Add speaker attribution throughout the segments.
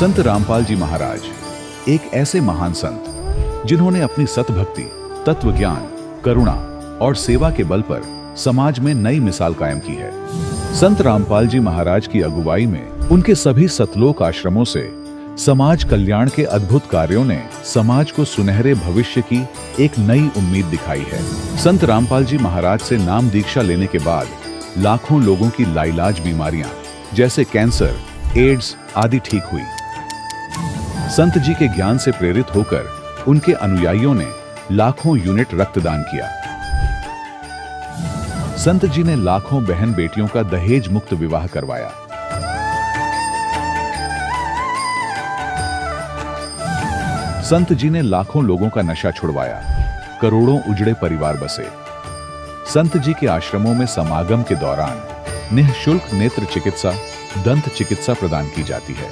Speaker 1: संत रामपाल जी महाराज एक ऐसे महान संत जिन्होंने अपनी सतभक्ति, तत्व ज्ञान, करुणा और सेवा के बल पर समाज में नई मिसाल कायम की है। संत रामपाल जी महाराज की अगुवाई में उनके सभी सतलोक आश्रमों से समाज कल्याण के अद्भुत कार्यों ने समाज को सुनहरे भविष्य की एक नई उम्मीद दिखाई है। संत रामपाल जी महाराज से नाम दीक्षा लेने के बाद लाखों लोगों की लाइलाज बीमारियां जैसे कैंसर, एड्स आदि ठीक हुई। संत जी के ज्ञान से प्रेरित होकर उनके अनुयायियों ने लाखों यूनिट रक्तदान किया। संत जी ने लाखों बहन बेटियों का दहेज मुक्त विवाह करवाया। संत जी ने लाखों लोगों का नशा छुड़वाया, करोड़ों उजड़े परिवार बसे। संत जी के आश्रमों में समागम के दौरान निःशुल्क नेत्र चिकित्सा, दंत चिकित्सा प्रदान की जाती है।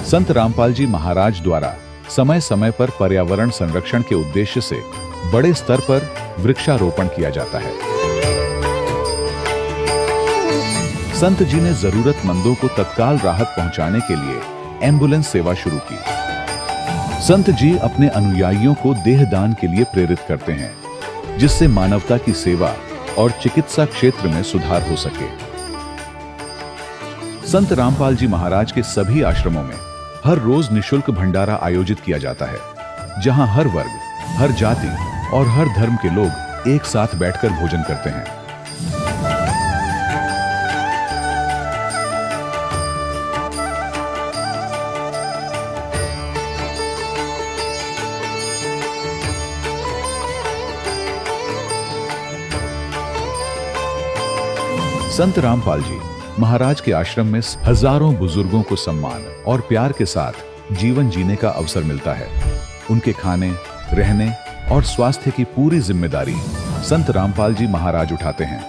Speaker 1: संत रामपाल जी महाराज द्वारा समय समय पर पर्यावरण संरक्षण के उद्देश्य से बड़े स्तर पर वृक्षारोपण किया जाता है। संत जी ने जरूरतमंदों को तत्काल राहत पहुंचाने के लिए एम्बुलेंस सेवा शुरू की। संत जी अपने अनुयायियों को देहदान के लिए प्रेरित करते हैं, जिससे मानवता की सेवा और चिकित्सा क्षेत्र में सुधार हो सके। संत रामपाल जी महाराज के सभी आश्रमों में हर रोज निःशुल्क भंडारा आयोजित किया जाता है, जहां हर वर्ग, हर जाति और हर धर्म के लोग एक साथ बैठकर भोजन करते हैं। संत रामपाल जी महाराज के आश्रम में हजारों बुजुर्गों को सम्मान और प्यार के साथ जीवन जीने का अवसर मिलता है। उनके खाने, रहने और स्वास्थ्य की पूरी जिम्मेदारी संत रामपाल जी महाराज उठाते हैं।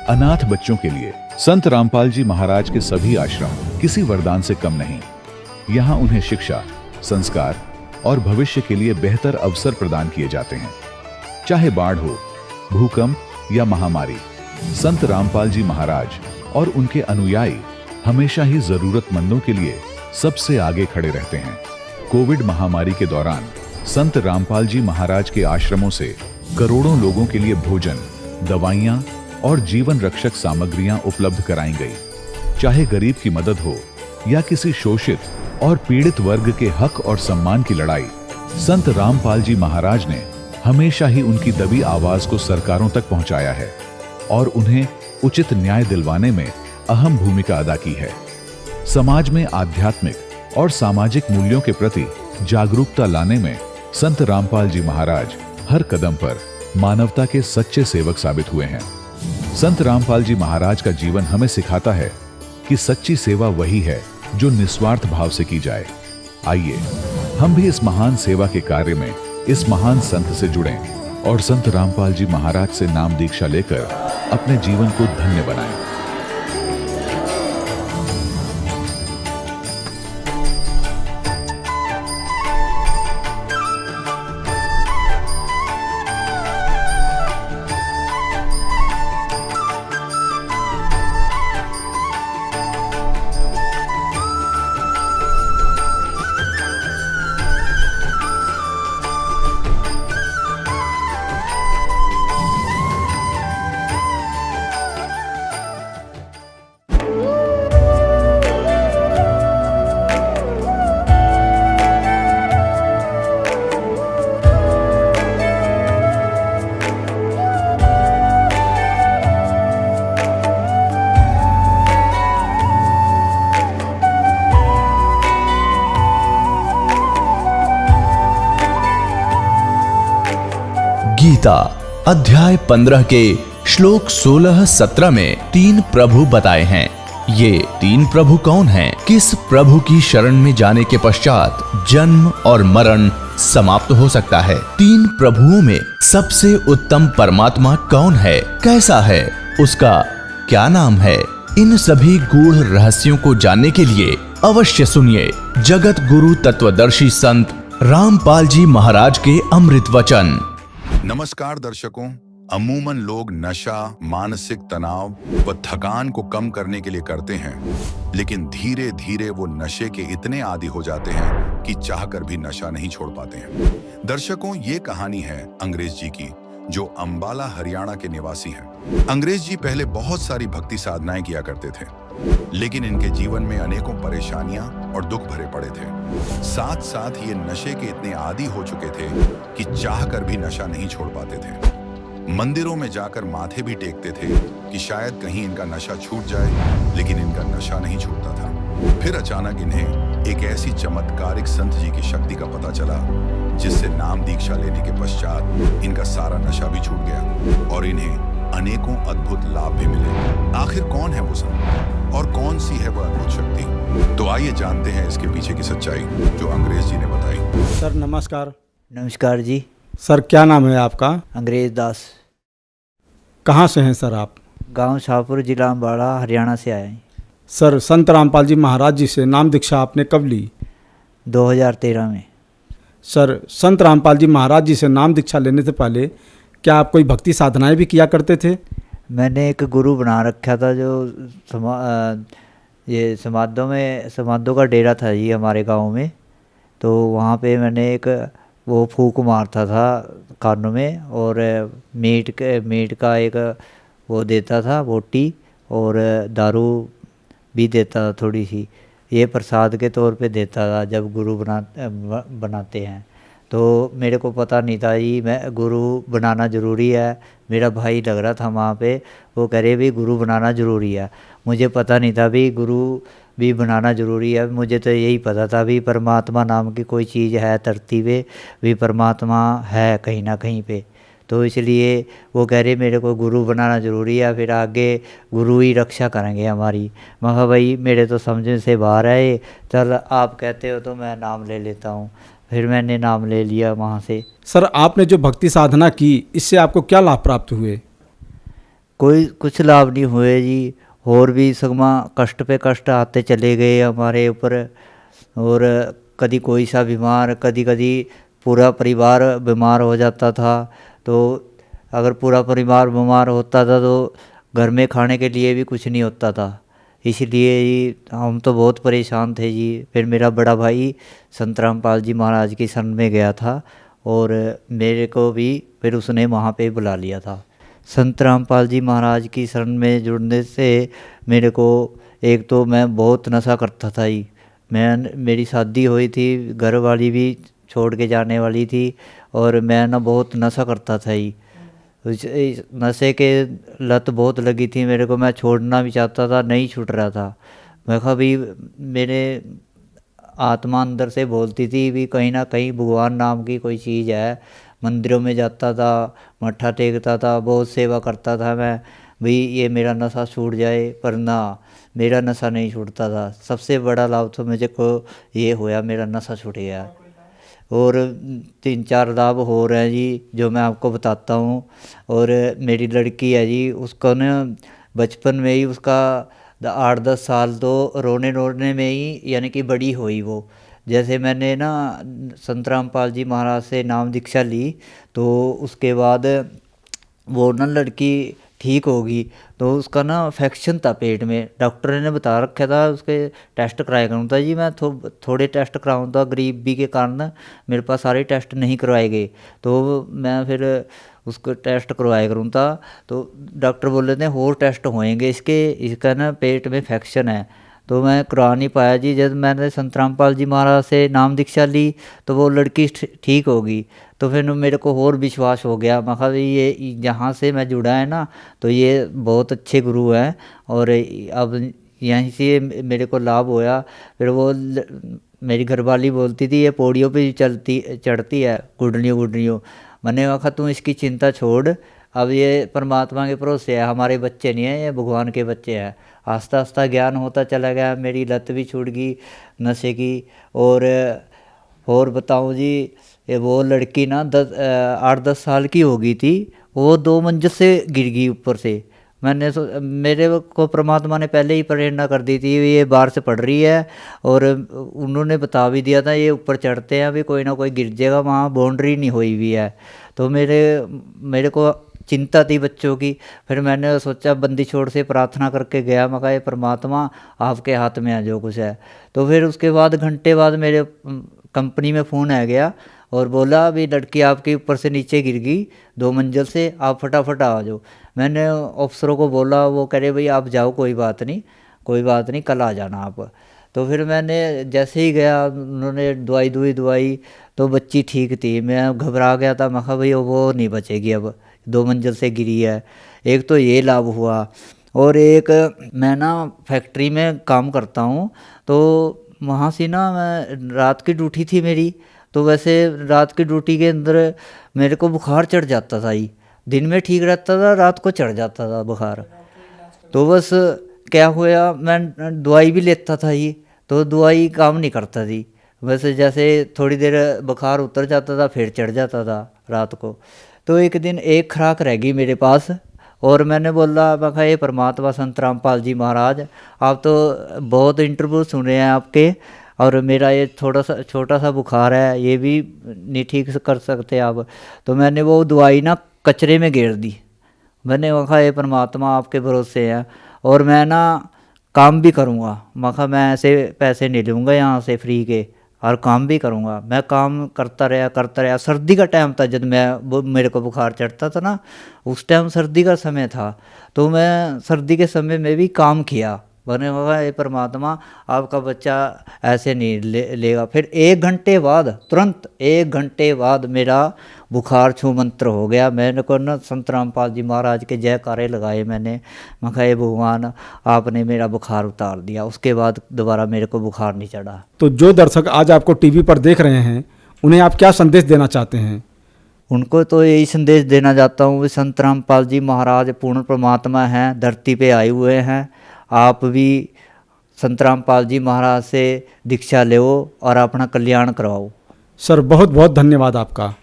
Speaker 1: अनाथ बच्चों के लिए संत रामपाल जी महाराज के सभी आश्रम किसी वरदान से कम नहीं। यहाँ उन्हें शिक्षा, संस्कार और भविष्य के लिए बेहतर अवसर प्रदान किए जाते हैं। चाहे बाढ़ हो, भूकंप या महामारी, संत रामपाल जी महाराज और उनके अनुयायी हमेशा ही जरूरतमंदों के लिए सबसे आगे खड़े रहते हैं। कोविड महामारी के दौरान संत रामपाल जी महाराज के आश्रमों से करोड़ों लोगों के लिए भोजन, दवाइयां और जीवन रक्षक सामग्रियां उपलब्ध कराई गई। चाहे गरीब की मदद हो या किसी शोषित और पीड़ित वर्ग के हक और सम्मान की लड़ाई, संत रामपाल जी महाराज ने हमेशा ही उनकी दबी आवाज को सरकारों तक पहुंचाया है और उन्हें उचित न्याय दिलवाने में अहम भूमिका अदा की है। समाज में आध्यात्मिक और सामाजिक मूल्यों के प्रति जागरूकता लाने में संत रामपाल जी महाराज हर कदम पर मानवता के सच्चे सेवक साबित हुए हैं। संत रामपाल जी महाराज का जीवन हमें सिखाता है कि सच्ची सेवा वही है जो निस्वार्थ भाव से की जाए। आइए हम भी इस महान सेवा के कार्य में इस महान संत से जुड़ें और संत रामपाल जी महाराज से नाम दीक्षा लेकर अपने जीवन को धन्य बनाएं।
Speaker 2: गीता अध्याय 15 के श्लोक 16-17 में 3 प्रभु बताए हैं। ये 3 प्रभु कौन हैं? किस प्रभु की शरण में जाने के पश्चात जन्म और मरण समाप्त हो सकता है? 3 प्रभुओं में सबसे उत्तम परमात्मा कौन है? कैसा है? उसका क्या नाम है? इन सभी गूढ़ रहस्यों को जानने के लिए अवश्य सुनिए जगत गुरु तत्वदर्शी संत रामपाल जी महाराज के अमृत वचन।
Speaker 3: नमस्कार दर्शकों, अमूमन लोग नशा मानसिक तनाव व थकान को कम करने के लिए करते हैं, लेकिन धीरे धीरे वो नशे के इतने आदी हो जाते हैं कि चाहकर भी नशा नहीं छोड़ पाते हैं। दर्शकों, ये कहानी है अंग्रेज जी की, जो अंबाला हरियाणा के निवासी हैं। अंग्रेज जी पहले बहुत सारी भक्ति साधनाएं किया करते थे, लेकिन इनके जीवन में अनेकों परेशानियां और दुख भरे पड़े थे। साथ साथ ये नशे के इतने आदी हो चुके थे कि चाहकर भी नशा नहीं छोड़ पाते थे। मंदिरों में जाकर माथे भी टेकते थे कि शायद कहीं इनका नशा छूट जाए, लेकिन इनका नशा नहीं छूटता था। फिर अचानक इन्हें एक ऐसी चमत्कारिक संत जी की शक्ति का पता चला, जिससे नाम दीक्षा लेने के पश्चात इनका सारा नशा भी छूट गया और इन्हें अनेकों अद्भुत लाभ भी मिले। आखिर कौन है वो संत और कौन सी है वह अद्भुत शक्ति? तो आइए जानते हैं इसके पीछे की सच्चाई, जो अंग्रेज जी ने बताई।
Speaker 4: सर नमस्कार।
Speaker 5: नमस्कार जी।
Speaker 4: सर क्या नाम है आपका?
Speaker 5: अंग्रेज दास।
Speaker 4: कहाँ से हैं सर आप?
Speaker 5: गांव शाहपुर, जिला अम्बाला, हरियाणा से आए हैं।
Speaker 4: सर संत रामपाल जी महाराज जी से नाम दीक्षा आपने कब ली?
Speaker 5: 2013 में।
Speaker 4: सर संत रामपाल जी महाराज जी से नाम दीक्षा लेने से पहले क्या आप कोई भक्ति साधनाएं भी किया करते थे?
Speaker 5: मैंने एक गुरु बना रखा था, जो ये समाधों का डेरा था जी हमारे गांव में। तो वहाँ पे मैंने एक वो फूंक मारता था कानों में, और मीट का एक वो देता था बोटी, और दारू भी देता था थोड़ी सी, ये प्रसाद के तौर पे देता था जब गुरु बनाते हैं। तो मेरे को पता नहीं था जी मैं गुरु बनाना ज़रूरी है। मेरा भाई लग रहा था वहाँ पे, वो कह रहे भी गुरु बनाना ज़रूरी है। मुझे पता नहीं था भी गुरु भी बनाना ज़रूरी है। मुझे तो यही पता था भी परमात्मा नाम की कोई चीज़ है धरती पे, भी परमात्मा है कहीं ना कहीं पे। तो इसलिए वो कह रहे मेरे को गुरु बनाना ज़रूरी है, फिर आगे गुरु ही रक्षा करेंगे हमारी। मैं कहा भाई मेरे तो समझ से बाहर है ये, चल आप कहते हो तो मैं नाम ले लेता हूँ। फिर मैंने नाम ले लिया वहाँ से।
Speaker 4: सर आपने जो भक्ति साधना की, इससे आपको क्या लाभ प्राप्त हुए?
Speaker 5: कोई कुछ लाभ नहीं हुए जी, और भी सगमा कष्ट पे कष्ट आते चले गए हमारे ऊपर। और कभी कोई सा बीमार, कभी पूरा परिवार बीमार हो जाता था। तो अगर पूरा परिवार बीमार होता था तो घर में खाने के लिए भी कुछ नहीं होता था। इसलिए ही हम तो बहुत परेशान थे जी। फिर मेरा बड़ा भाई संत रामपाल जी महाराज की शरण में गया था, और मेरे को भी फिर उसने वहाँ पे बुला लिया था। संत रामपाल जी महाराज की शरण में जुड़ने से मेरे को, एक तो मैं बहुत नशा करता था जी। मेरी शादी हुई थी, घर वाली भी छोड़ के जाने वाली थी, और मैं ना बहुत नशा करता था जी। नशे के लत बहुत लगी थी मेरे को, मैं छोड़ना भी चाहता था, नहीं छूट रहा था। मैं कहा भी मेरे आत्मा अंदर से बोलती थी भी कहीं ना कहीं भगवान नाम की कोई चीज़ है। मंदिरों में जाता था, मत्था टेकता था, बहुत सेवा करता था मैं, भाई ये मेरा नशा छूट जाए, पर ना मेरा नशा नहीं छूटता था। सबसे बड़ा लाभ तो मुझे को ये होया, मेरा नशा छूट गया। और 3-4 लाभ हो रहे हैं जी, जो मैं आपको बताता हूँ। और मेरी लड़की है जी, उसको ना बचपन में ही उसका 8-10 साल तो रोने में ही यानी कि बड़ी हुई वो। जैसे मैंने ना संत रामपाल जी महाराज से नाम दीक्षा ली, तो उसके बाद वो ना लड़की ठीक होगी। तो उसका ना इन्फेक्शन था पेट में, डॉक्टर ने बता रखा था उसके टेस्ट कराया करूँ था जी। मैं थोड़े टेस्ट कराऊँ था, गरीबी के कारण मेरे पास सारे टेस्ट नहीं करवाए गए। तो मैं फिर उसको टेस्ट करवाया करूँ था। तो डॉक्टर बोल रहे थे और टेस्ट होएंगे इसका ना पेट में इन्फेक्शन है। तो मैं करवा नहीं पाया जी। जब मैंने संत रामपाल जी महाराज से नाम दीक्षा ली तो वो लड़की ठीक होगी। तो फिर मेरे को और विश्वास हो गया। मैं कहा ये जहाँ से मैं जुड़ा है ना, तो ये बहुत अच्छे गुरु हैं, और अब यहीं से मेरे को लाभ होया। फिर वो मेरी घरवाली बोलती थी ये पौड़ियों पे चढ़ती है गुडनियों। मैंने कहा तू इसकी चिंता छोड़, अब ये परमात्मा के भरोसे है, हमारे बच्चे नहीं हैं, ये भगवान के बच्चे हैं। आस्ता आस्ता ज्ञान होता चला गया, मेरी लत भी छूट गई नशे की। और बताऊं जी, ये वो लड़की ना 8-10 साल की हो गई थी, वो 2 मंजिल से गिर गई ऊपर से। मेरे को परमात्मा ने पहले ही प्रेरणा कर दी थी ये बाहर से पढ़ रही है, और उन्होंने बता भी दिया था ये ऊपर चढ़ते हैं अभी कोई ना कोई गिर जाएगा, वहाँ बाउंड्री नहीं हुई हुई है। तो मेरे को चिंता थी बच्चों की। फिर मैंने सोचा बंदी छोड़ से प्रार्थना करके गया, मैं कहा ये परमात्मा आपके हाथ में है जो कुछ है। तो फिर उसके बाद घंटे बाद मेरे कंपनी में फ़ोन आ गया और बोला अभी लड़की आपके ऊपर से नीचे गिर गई 2 मंजिल से, आप फटाफट आ जाओ। मैंने अफसरों को बोला, वो कह रहे भाई आप जाओ, कोई बात नहीं, कोई बात नहीं, कल आ जाना आप। तो फिर मैंने जैसे ही गया, उन्होंने दवाई तो बच्ची ठीक थी। मैं घबरा गया था, मैं कहा भाई वो नहीं बचेगी, अब 2 मंजिल से गिरी है। एक तो ये लाभ हुआ, और एक मैं ना फैक्ट्री में काम करता हूँ, तो वहाँ से ना मैं रात की ड्यूटी थी मेरी, तो वैसे रात की ड्यूटी के अंदर मेरे को बुखार चढ़ जाता था ही। दिन में ठीक रहता था, रात को चढ़ जाता था बुखार। तो बस क्या हुआ, मैं दवाई भी लेता था ही, तो दवाई काम नहीं करता थी। वैसे जैसे थोड़ी देर बुखार उतर जाता था, फिर चढ़ जाता था रात को। तो एक दिन एक खुराक रह गई मेरे पास, और मैंने बोला, मैं कहा ये परमात्मा संत रामपाल जी महाराज, आप तो बहुत इंटरव्यू सुने हैं आपके, और मेरा ये छोटा सा बुखार है, ये भी नहीं ठीक कर सकते आप। तो मैंने वो दवाई ना कचरे में घेर दी। मैंने कहा ये परमात्मा आपके भरोसे है, और मैं ना काम भी करूँगा। मैं कहा मैं ऐसे पैसे नहीं लूँगा यहाँ से फ्री के, और काम भी करूँगा। मैं काम करता रहा। सर्दी का टाइम था जब मेरे को बुखार चढ़ता था ना, उस टाइम सर्दी का समय था, तो मैं सर्दी के समय में भी काम किया। मैंने कहा ये परमात्मा आपका बच्चा ऐसे नहीं लेगा। फिर 1 घंटे बाद, तुरंत 1 घंटे बाद मेरा बुखार छू मंत्र हो गया। मैंने को ना संत रामपाल जी महाराज के जयकारे लगाए मैंने। मैं कहा ये भगवान आपने मेरा बुखार उतार दिया। उसके बाद दोबारा मेरे को बुखार नहीं चढ़ा।
Speaker 4: तो जो दर्शक आज आपको टीवी पर देख रहे हैं, उन्हें आप क्या संदेश देना चाहते हैं?
Speaker 5: उनको तो यही संदेश देना चाहता हूँ कि संत रामपाल जी महाराज पूर्ण परमात्मा हैं, धरती पे आए हुए हैं। आप भी संत रामपाल जी महाराज से दीक्षा लो और अपना कल्याण करवाओ।
Speaker 4: सर बहुत बहुत धन्यवाद आपका।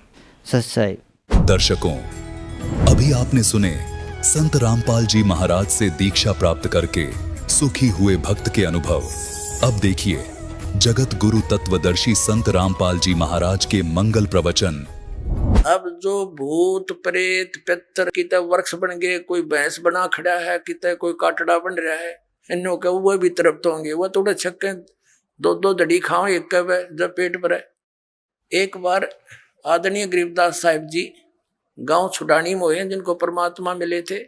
Speaker 5: सच्चाई।
Speaker 3: दर्शकों, अभी आपने सुने संत रामपाल जी महाराज से दीक्षा प्राप्त करके सुखी हुए भक्त के अनुभव। अब देखिए जगत गुरु तत्वदर्शी संत रामपाल जी महाराज के मंगल प्रवचन।
Speaker 6: अब जो भूत प्रेत पितर किते वृक्ष बन गए, कोई भैंस बना खड़ा है, किते कोई काटड़ा बन रहा है, इन्हों के वो भी तरफ तो होंगे। वो थोड़े छक्के 2-2 धड़ी खाओ एक कब जब पेट भरे। एक बार आदरणीय गरीबदास साहिब जी गांव छुड़ानी में हुए, जिनको परमात्मा मिले थे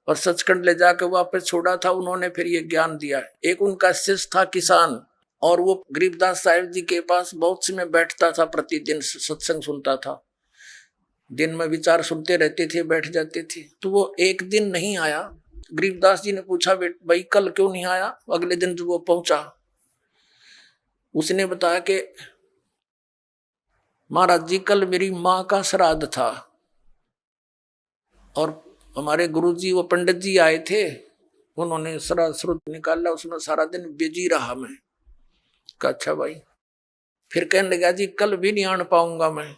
Speaker 6: और सचखंड ले जाकर वापस छोड़ा था। उन्होंने फिर ये ज्ञान दिया। एक उनका शिष्य था किसान, और वो गरीबदास साहिब जी के पास बहुत समय बैठता था, प्रतिदिन सत्संग सुनता था, दिन में विचार सुनते रहते थे, बैठ जाते थे। तो वो एक दिन नहीं आया। गरीबदास जी ने पूछा, भाई कल क्यों नहीं आया? अगले दिन जब वो पहुंचा, उसने बताया कि महाराज जी कल मेरी माँ का श्राद्ध था, और हमारे गुरुजी वो पंडित जी आए थे, उन्होंने श्राद्ध निकाला, उसमें सारा दिन बिजी रहा मैं। कहा अच्छा भाई। फिर कहने लगा जी कल भी नहीं आन पाऊंगा मैं।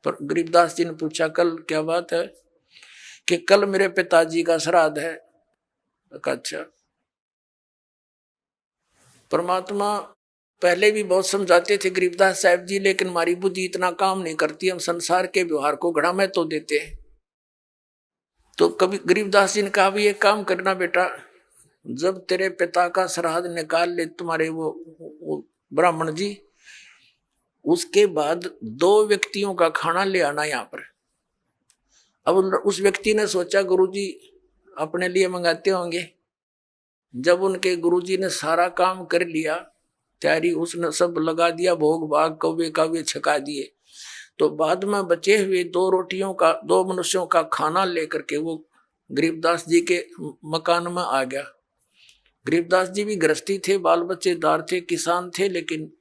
Speaker 6: पर गरीबदास जी ने पूछा कल क्या बात है? कि कल मेरे पिताजी का श्राद्ध है। अच्छा। परमात्मा पहले भी बहुत समझाते थे गरीबदास साहिब जी, लेकिन हमारी बुद्धि इतना काम नहीं करती, हम संसार के व्यवहार को घड़ा में तो देते हैं। तो कभी गरीबदास जी ने कहा भी एक काम करना बेटा, जब तेरे पिता का श्राद्ध निकाल ले तुम्हारे वो ब्राह्मण जी, उसके बाद 2 व्यक्तियों का खाना ले आना यहाँ पर। अब उस व्यक्ति ने सोचा गुरुजी अपने लिए मंगाते होंगे। जब उनके गुरुजी ने सारा काम कर लिया, तैयारी उसने सब लगा दिया, भोग भाग कौवे कावे छका दिए, तो बाद में बचे हुए 2 रोटियों का 2 मनुष्यों का खाना लेकर के वो गरीबदास जी के मकान में आ गया। गरीबदास जी भी गृहस्थी थे, बाल बच्चेदार थे, किसान थे, लेकिन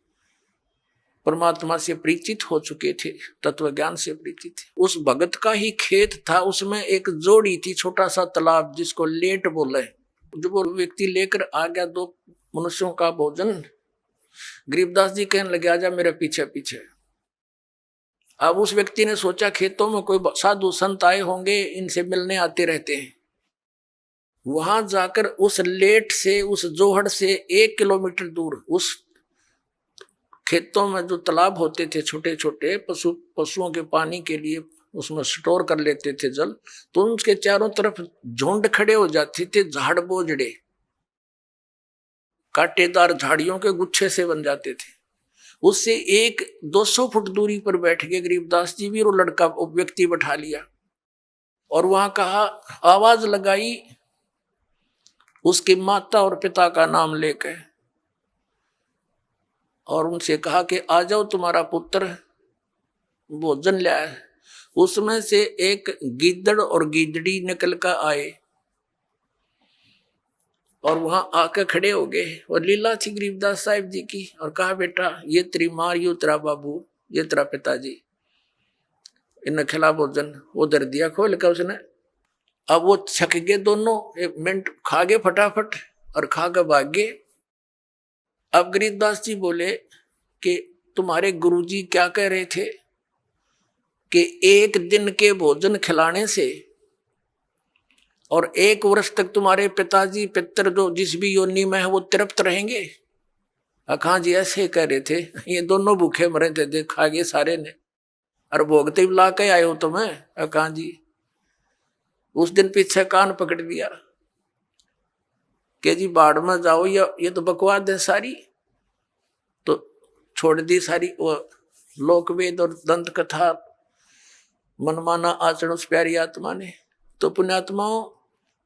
Speaker 6: परमात्मा से परिचित हो चुके थे, तत्व ज्ञान से परिचित थे। उस भगत का ही खेत था, उसमें एक जोड़ी थी, छोटा सा तालाब जिसको लेट बोले। जब वो व्यक्ति लेकर आ गया 2 मनुष्यों का भोजन, गरीबदास जी कहने लगे आजा मेरे पीछे पीछे। अब उस व्यक्ति ने सोचा खेतों में कोई साधु संत आए होंगे, इनसे मिलने आते रहते हैं। वहां जाकर उस लेट से, उस जोहड़ से 1 किलोमीटर दूर उस खेतों में जो तालाब होते थे छोटे छोटे, पशुओं के पानी के लिए उसमें स्टोर कर लेते थे जल, तो उसके चारों तरफ झुंड खड़े हो जाते थे, झाड़ बोझड़े कांटेदार झाड़ियों के गुच्छे से बन जाते थे। उससे एक 200 फुट दूरी पर बैठ के गरीबदास जी भी वो लड़का व्यक्ति बैठा लिया और वहां कहा, आवाज लगाई उसकी माता और पिता का नाम लेकर, और उनसे कहा कि आ जाओ, तुम्हारा पुत्र भोजन लाया है। उसमें से एक गिद्दड़ और गिद्दड़ी निकल कर आए और वहां आकर खड़े हो गए और लीला थी गरीबदास साहिब जी की, और कहा, बेटा ये तेरी माँ, ये तेरा बाबू, ये तेरा पिताजी, इन्हें खिला भोजन। वो दर दिया खोल कर उसने। अब वो छक गए दोनों, 1 मिनट खा गए फटाफट और खा कर भाग गए। अब गरीबदास जी बोले कि तुम्हारे गुरुजी क्या कह रहे थे कि 1 दिन के भोजन खिलाने से और 1 वर्ष तक तुम्हारे पिताजी पितर जो जिस भी योनि में है वो तृप्त रहेंगे। हाँ जी, ऐसे कह रहे थे। ये दोनों भूखे मरे थे, देखा गए सारे ने, और भोगते ला के आए हो तुम्हें। हाँ जी, उस दिन पीछे कान पकड़ दिया कि जी बाढ़ में जाओ, या ये तो बकवाद है सारी। तो छोड़ दी सारी वो लोकवेद और दंत कथा, मनमाना आचरण उस प्यारी आत्मा ने। तो पुण्यात्माओं,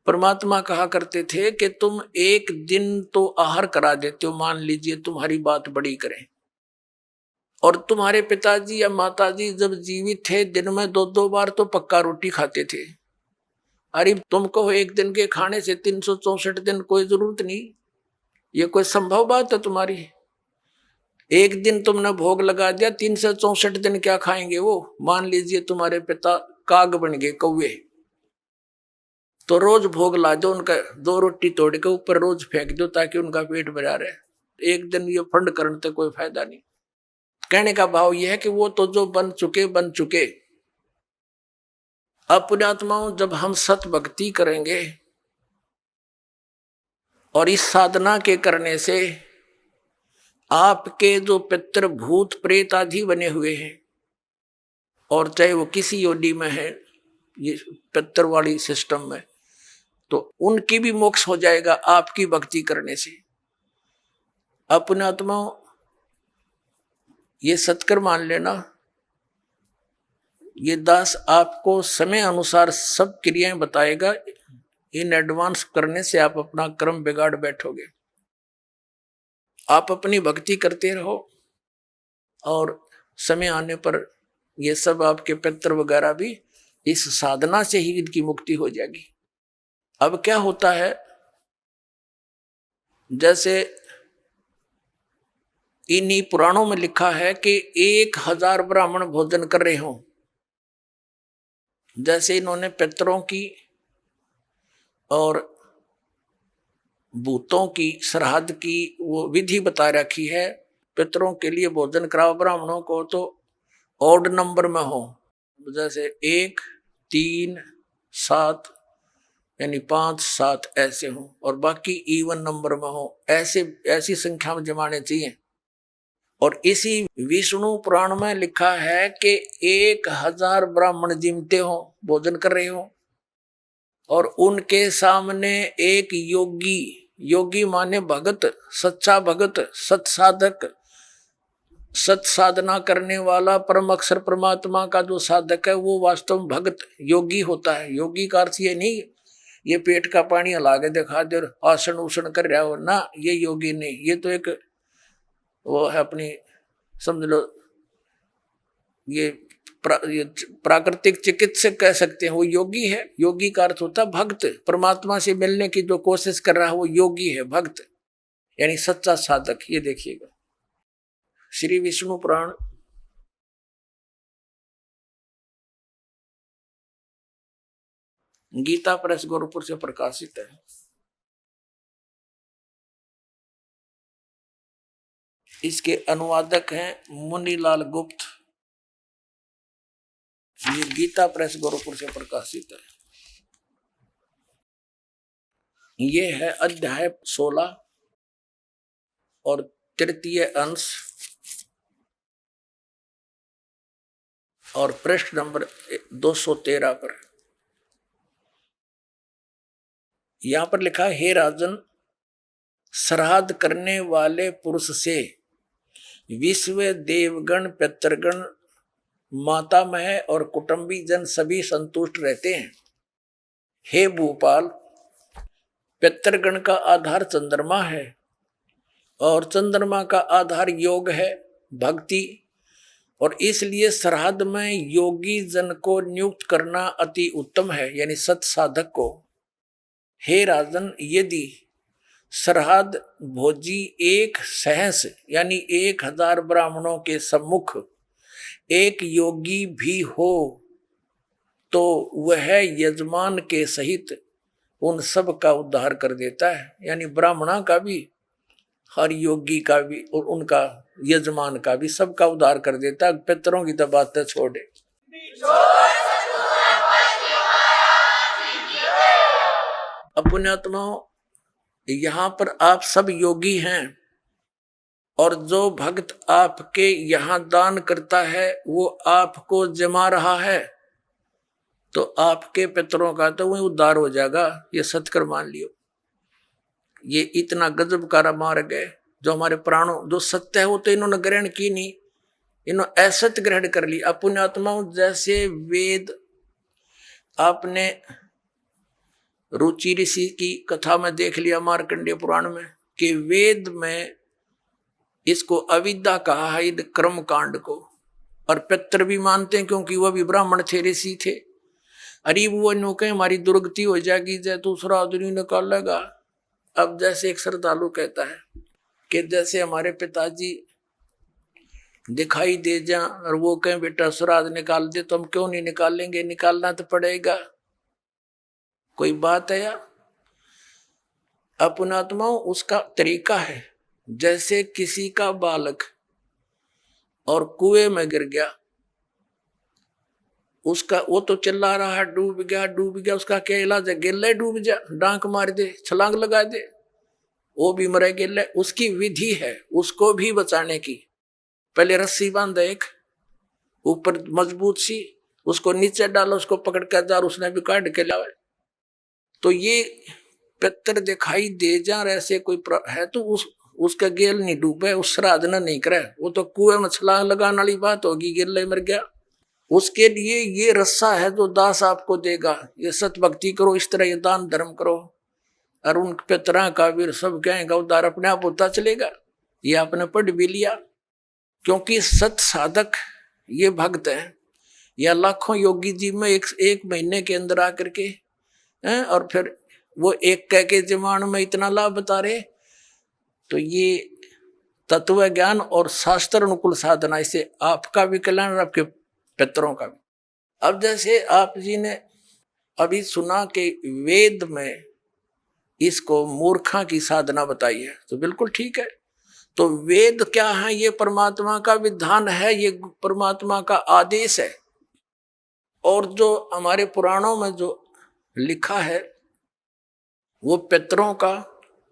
Speaker 6: परमात्मा कहा करते थे कि तुम 1 दिन तो आहार करा देते हो, मान लीजिए तुम्हारी बात बड़ी करें, और तुम्हारे पिताजी या माताजी जब जीवित थे दिन में 2-2 बार तो पक्का रोटी खाते थे। अरे तुमको 1 दिन के खाने से 364 दिन कोई जरूरत नहीं, ये कोई संभव बात है तुम्हारी? 1 दिन तुमने भोग लगा दिया, 364 दिन क्या खाएंगे वो? मान लीजिए तुम्हारे पिता काग बन गए, कौवे, तो रोज भोग ला दो उनका, 2 रोटी तोड़ के ऊपर रोज फेंक दो ताकि उनका पेट भरा रहे। 1 दिन ये फंड करने से कोई फायदा नहीं। कहने का भाव यह है कि वो तो जो बन चुके। अब पुण्यात्माओं, जब हम सत भक्ति करेंगे और इस साधना के करने से आपके जो पितृ भूत प्रेत आदि बने हुए हैं, और चाहे वो किसी योनि में है, ये पितृ वाली सिस्टम में, तो उनकी भी मोक्ष हो जाएगा आपकी भक्ति करने से। अब पुण्यात्माओं, ये सत्कर मान लेना, ये दास आपको समय अनुसार सब क्रियाएं बताएगा। इन एडवांस करने से आप अपना कर्म बिगाड़ बैठोगे। आप अपनी भक्ति करते रहो और समय आने पर ये सब आपके पितृ वगैरह भी इस साधना से ही इनकी मुक्ति हो जाएगी। अब क्या होता है, जैसे इन्हीं पुराणों में लिखा है कि 1000 ब्राह्मण भोजन कर रहे हों, जैसे इन्होंने पितरों की और भूतों की श्राद्ध की वो विधि बता रखी है। पितरों के लिए भोजन कराओ ब्राह्मणों को तो ऑड नंबर में हो, जैसे 1, 3, 7 यानी 5, 7 ऐसे हो, और बाकी इवन नंबर में हो, ऐसी संख्या में जमाने चाहिए। और इसी विष्णु पुराण में लिखा है कि 1000 ब्राह्मण जिमते हो, भोजन कर रहे हो, और उनके सामने एक योगी माने भगत, सच्चा भगत, सत्साधक, सत साधना करने वाला, परम अक्षर परमात्मा का जो साधक है वो वास्तव में भगत योगी होता है। योगी का अर्थ ये नहीं ये पेट का पानी हला के दिखा दे और आसन उसन कर रहा हो ना, ये योगी नहीं। ये तो एक वो है अपनी, समझ लो ये प्राकृतिक चिकित्सक कह सकते हैं, वो योगी है। योगी का अर्थ होता है भक्त, परमात्मा से मिलने की जो कोशिश कर रहा है वो योगी है, भक्त यानी सच्चा साधक। ये देखिएगा श्री विष्णु पुराण गीता प्रेस गोरखपुर से प्रकाशित है। इसके अनुवादक हैं मुनीलाल गुप्त। ये गीता प्रेस गोरखपुर से प्रकाशित है। ये है अध्याय 16 और 3 अंश। और पृष्ठ नंबर 213 पर यहां पर लिखा है, हे राजन, श्राद्ध करने वाले पुरुष से विश्व देवगण, पितृगण, मातामह और कुटुंबी जन सभी संतुष्ट रहते हैं। हे भूपाल, पितृगण का आधार चंद्रमा है और चंद्रमा का आधार योग है, भक्ति, और इसलिए श्राद्ध में योगी जन को नियुक्त करना अति उत्तम है, यानी सत साधक को। हे राजन, यदि श्राद्ध भोजी एक सहस यानी 1000 ब्राह्मणों के सम्मुख एक योगी भी हो तो वह यजमान के सहित उन सब का उद्धार कर देता है, यानी ब्राह्मणा का भी, हर योगी का भी और उनका यजमान का भी, सबका उद्धार कर देता है। पितरों की तो बात छोड़े। पुण्यात्माओं, यहाँ पर आप सब योगी हैं और जो भक्त आपके यहाँ दान करता है वो आपको जमा रहा है, तो आपके पितरों का तो वही उद्धार हो जाएगा, ये सत्कर मान लियो। ये इतना गजब का मार्ग है जो हमारे प्राणों, जो सत्य है वो तो इन्होंने ग्रहण की नहीं, इन्होंने असत्य ग्रहण कर ली। पुण्यात्माओं, जैसे वेद, आपने रुचि ऋषि की कथा में देख लिया मार्कंडेय पुराण में कि वेद में इसको अविद्या कहा है, कर्म कांड को, और पितर भी मानते हैं क्योंकि वह भी ब्राह्मण थे, ऋषि थे। अरे वो नो कहे हमारी दुर्गति हो जाएगी, जय दूसरा आदमी निकाल लेगा। अब जैसे एक श्रद्धालु कहता है कि जैसे हमारे पिताजी दिखाई दे जा और वो कहें बेटा श्राद्ध निकाल दे, तो हम क्यों नहीं निकालेंगे, निकालना तो पड़ेगा। कोई बात है या? पुण्यात्माओं, उसका तरीका है, जैसे किसी का बालक और कुएं में गिर गया, उसका वो तो चिल्ला रहा है डूब गया डूब गया, उसका क्या इलाज है? गिल्ले डूब जा, डांक मार दे, छलांग लगा दे, वो भी मरे गिल्ले। उसकी विधि है उसको भी बचाने की। पहले रस्सी बांधे एक ऊपर मजबूत सी, उसको नीचे डालो, उसको पकड़ कर जार, उसने भी काट के लावे। तो ये पितर दिखाई दे जा ऐसे कोई है तो उसका गेल नहीं डूबे, उस श्राद्ध न नहीं करे, वो तो कुएं में छलांग लगाने वाली बात होगी, गिल्ले मर गया। उसके लिए ये रस्सा है जो दास आपको देगा, ये सत भक्ति करो, इस तरह ये दान धर्म करो, और उन पितरा का भी सब कहेगा उद्धार अपने आप होता चलेगा। ये आपने पढ़ भी लिया, क्योंकि सत साधक ये भक्त है, या लाखों योगी जी में एक महीने के अंदर आकर के हैं, और फिर वो एक कह के जमान में इतना लाभ बता रहे। तो ये तत्व ज्ञान और शास्त्र अनुकूल साधना, इसे आपका भी कल्याण और आपके पितरों का भी। अब जैसे आप जी ने अभी सुना कि वेद में इसको मूर्खा की साधना बताई है, तो बिल्कुल ठीक है। तो वेद क्या है? ये परमात्मा का विधान है, ये परमात्मा का आदेश है। और जो हमारे पुराणों में जो लिखा है वो पितरों का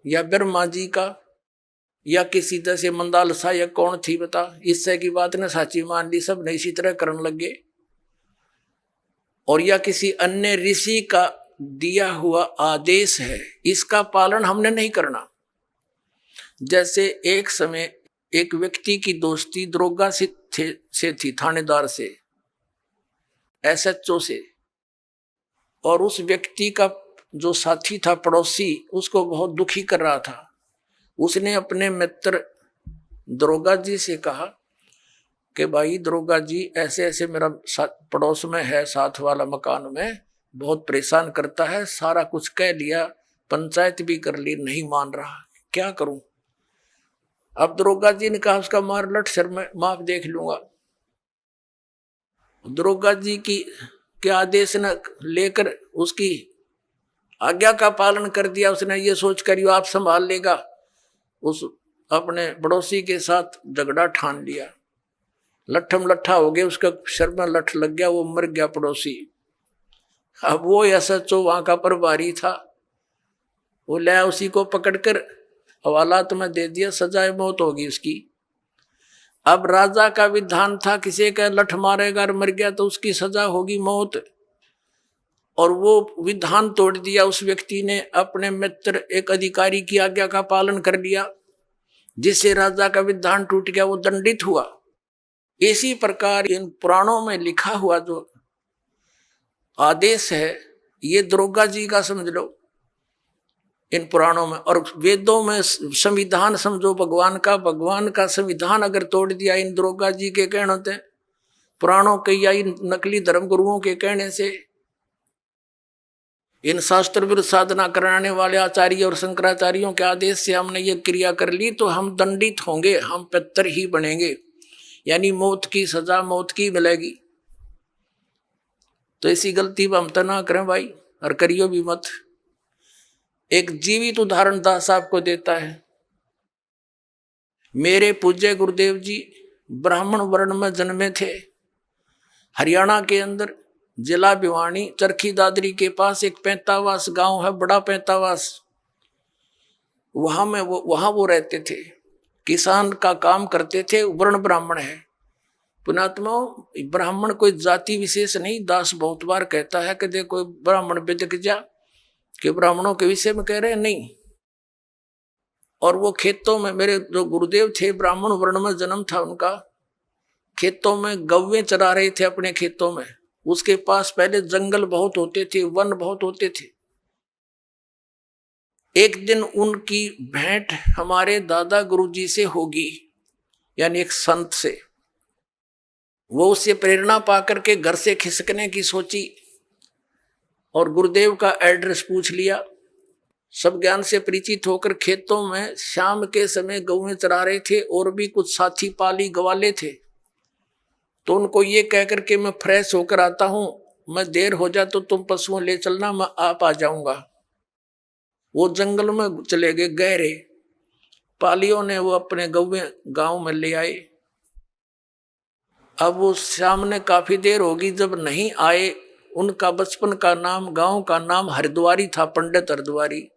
Speaker 6: या ब्रह्मा जी का या किसी तरह से मंदालसा या कौन थी बता, इससे की बात ने साची मान ली, सब ने इसी तरह करने लगे। और या किसी अन्य ऋषि का दिया हुआ आदेश है, इसका पालन हमने नहीं करना। जैसे एक समय एक व्यक्ति की दोस्ती दरोगा से थी, थानेदार से, SHO से, और उस व्यक्ति का जो साथी था, पड़ोसी, उसको बहुत दुखी कर रहा था। उसने अपने मित्र दरोगा जी से कहा कि भाई दरोगा जी, ऐसे ऐसे मेरा पड़ोस में है, साथ वाला मकान में, बहुत परेशान करता है, सारा कुछ कह लिया, पंचायत भी कर ली, नहीं मान रहा, क्या करूं? अब दरोगा जी ने कहा उसका मार लट सिर में, माफ देख लूंगा। दरोगा जी के आदेश न लेकर उसकी आज्ञा का पालन कर दिया। उसने ये सोच कर आप संभाल लेगा, उस अपने पड़ोसी के साथ झगड़ा ठान लिया, लट्ठम लट्ठा हो गया, उसका सिर में लठ लग गया, वो मर गया पड़ोसी। अब वो SHO वहां का प्रभारी था, वो लाया, उसी को पकड़कर हवालात में दे दिया, सजाए मौत होगी उसकी। अब राजा का विधान था किसी का लठ मारेगा और मर गया तो उसकी सजा होगी मौत, और वो विधान तोड़ दिया उस व्यक्ति ने, अपने मित्र एक अधिकारी की आज्ञा का पालन कर लिया, जिससे राजा का विधान टूट गया, वो दंडित हुआ। इसी प्रकार इन पुराणों में लिखा हुआ जो आदेश है ये दरोगा जी का समझ लो इन पुराणों में, और वेदों में संविधान समझो भगवान का संविधान अगर तोड़ दिया इन दरोगा जी के कहने से, पुराणों के या इन नकली धर्म गुरुओं के कहने से, इन शास्त्र विरुद्ध साधना कराने वाले आचार्य और शंकराचार्यों के आदेश से हमने ये क्रिया कर ली तो हम दंडित होंगे, हम पितर ही बनेंगे, यानी मौत की सजा मौत की मिलेगी। तो ऐसी गलती हम तो ना करें भाई, और करियो भी मत। एक जीवित उदाहरण दास आपको देता है। मेरे पूज्य गुरुदेव जी ब्राह्मण वर्ण में जन्मे थे। हरियाणा के अंदर जिला भिवानी चरखी दादरी के पास एक पैंतावास गांव है, बड़ा पैंतावास, वहां वो रहते थे, किसान का काम करते थे, वर्ण ब्राह्मण है। पुणात्माओं, ब्राह्मण कोई जाति विशेष नहीं। दास बहुत बार कहता है कि देखो ब्राह्मण बेदक जा कि ब्राह्मणों के विषय में कह रहे हैं, नहीं। और वो खेतों में, मेरे जो गुरुदेव थे ब्राह्मण वर्ण में जन्म था उनका, खेतों में गौवें चरा रहे थे अपने खेतों में। उसके पास पहले जंगल बहुत होते थे, वन बहुत होते थे। एक दिन उनकी भेंट हमारे दादा गुरुजी से होगी, यानी एक संत से। वो उससे प्रेरणा पाकर के घर से खिसकने की सोची और गुरुदेव का एड्रेस पूछ लिया। सब ज्ञान से परिचित होकर खेतों में शाम के समय गौएं चरा रहे थे, और भी कुछ साथी पाली गवाले थे। तो उनको ये कहकर के मैं फ्रेश होकर आता हूं, मैं देर हो जा तो तुम पशुओं ले चलना, मैं आप आ जाऊंगा। वो जंगल में चले गए गहरे। पालियों ने वो अपने गौएं गांव में ले आए। अब वो सामने काफी देर होगी, जब नहीं आए, उनका बचपन का नाम, गांव का नाम हरिद्वारी था, पंडित हरिद्वारी।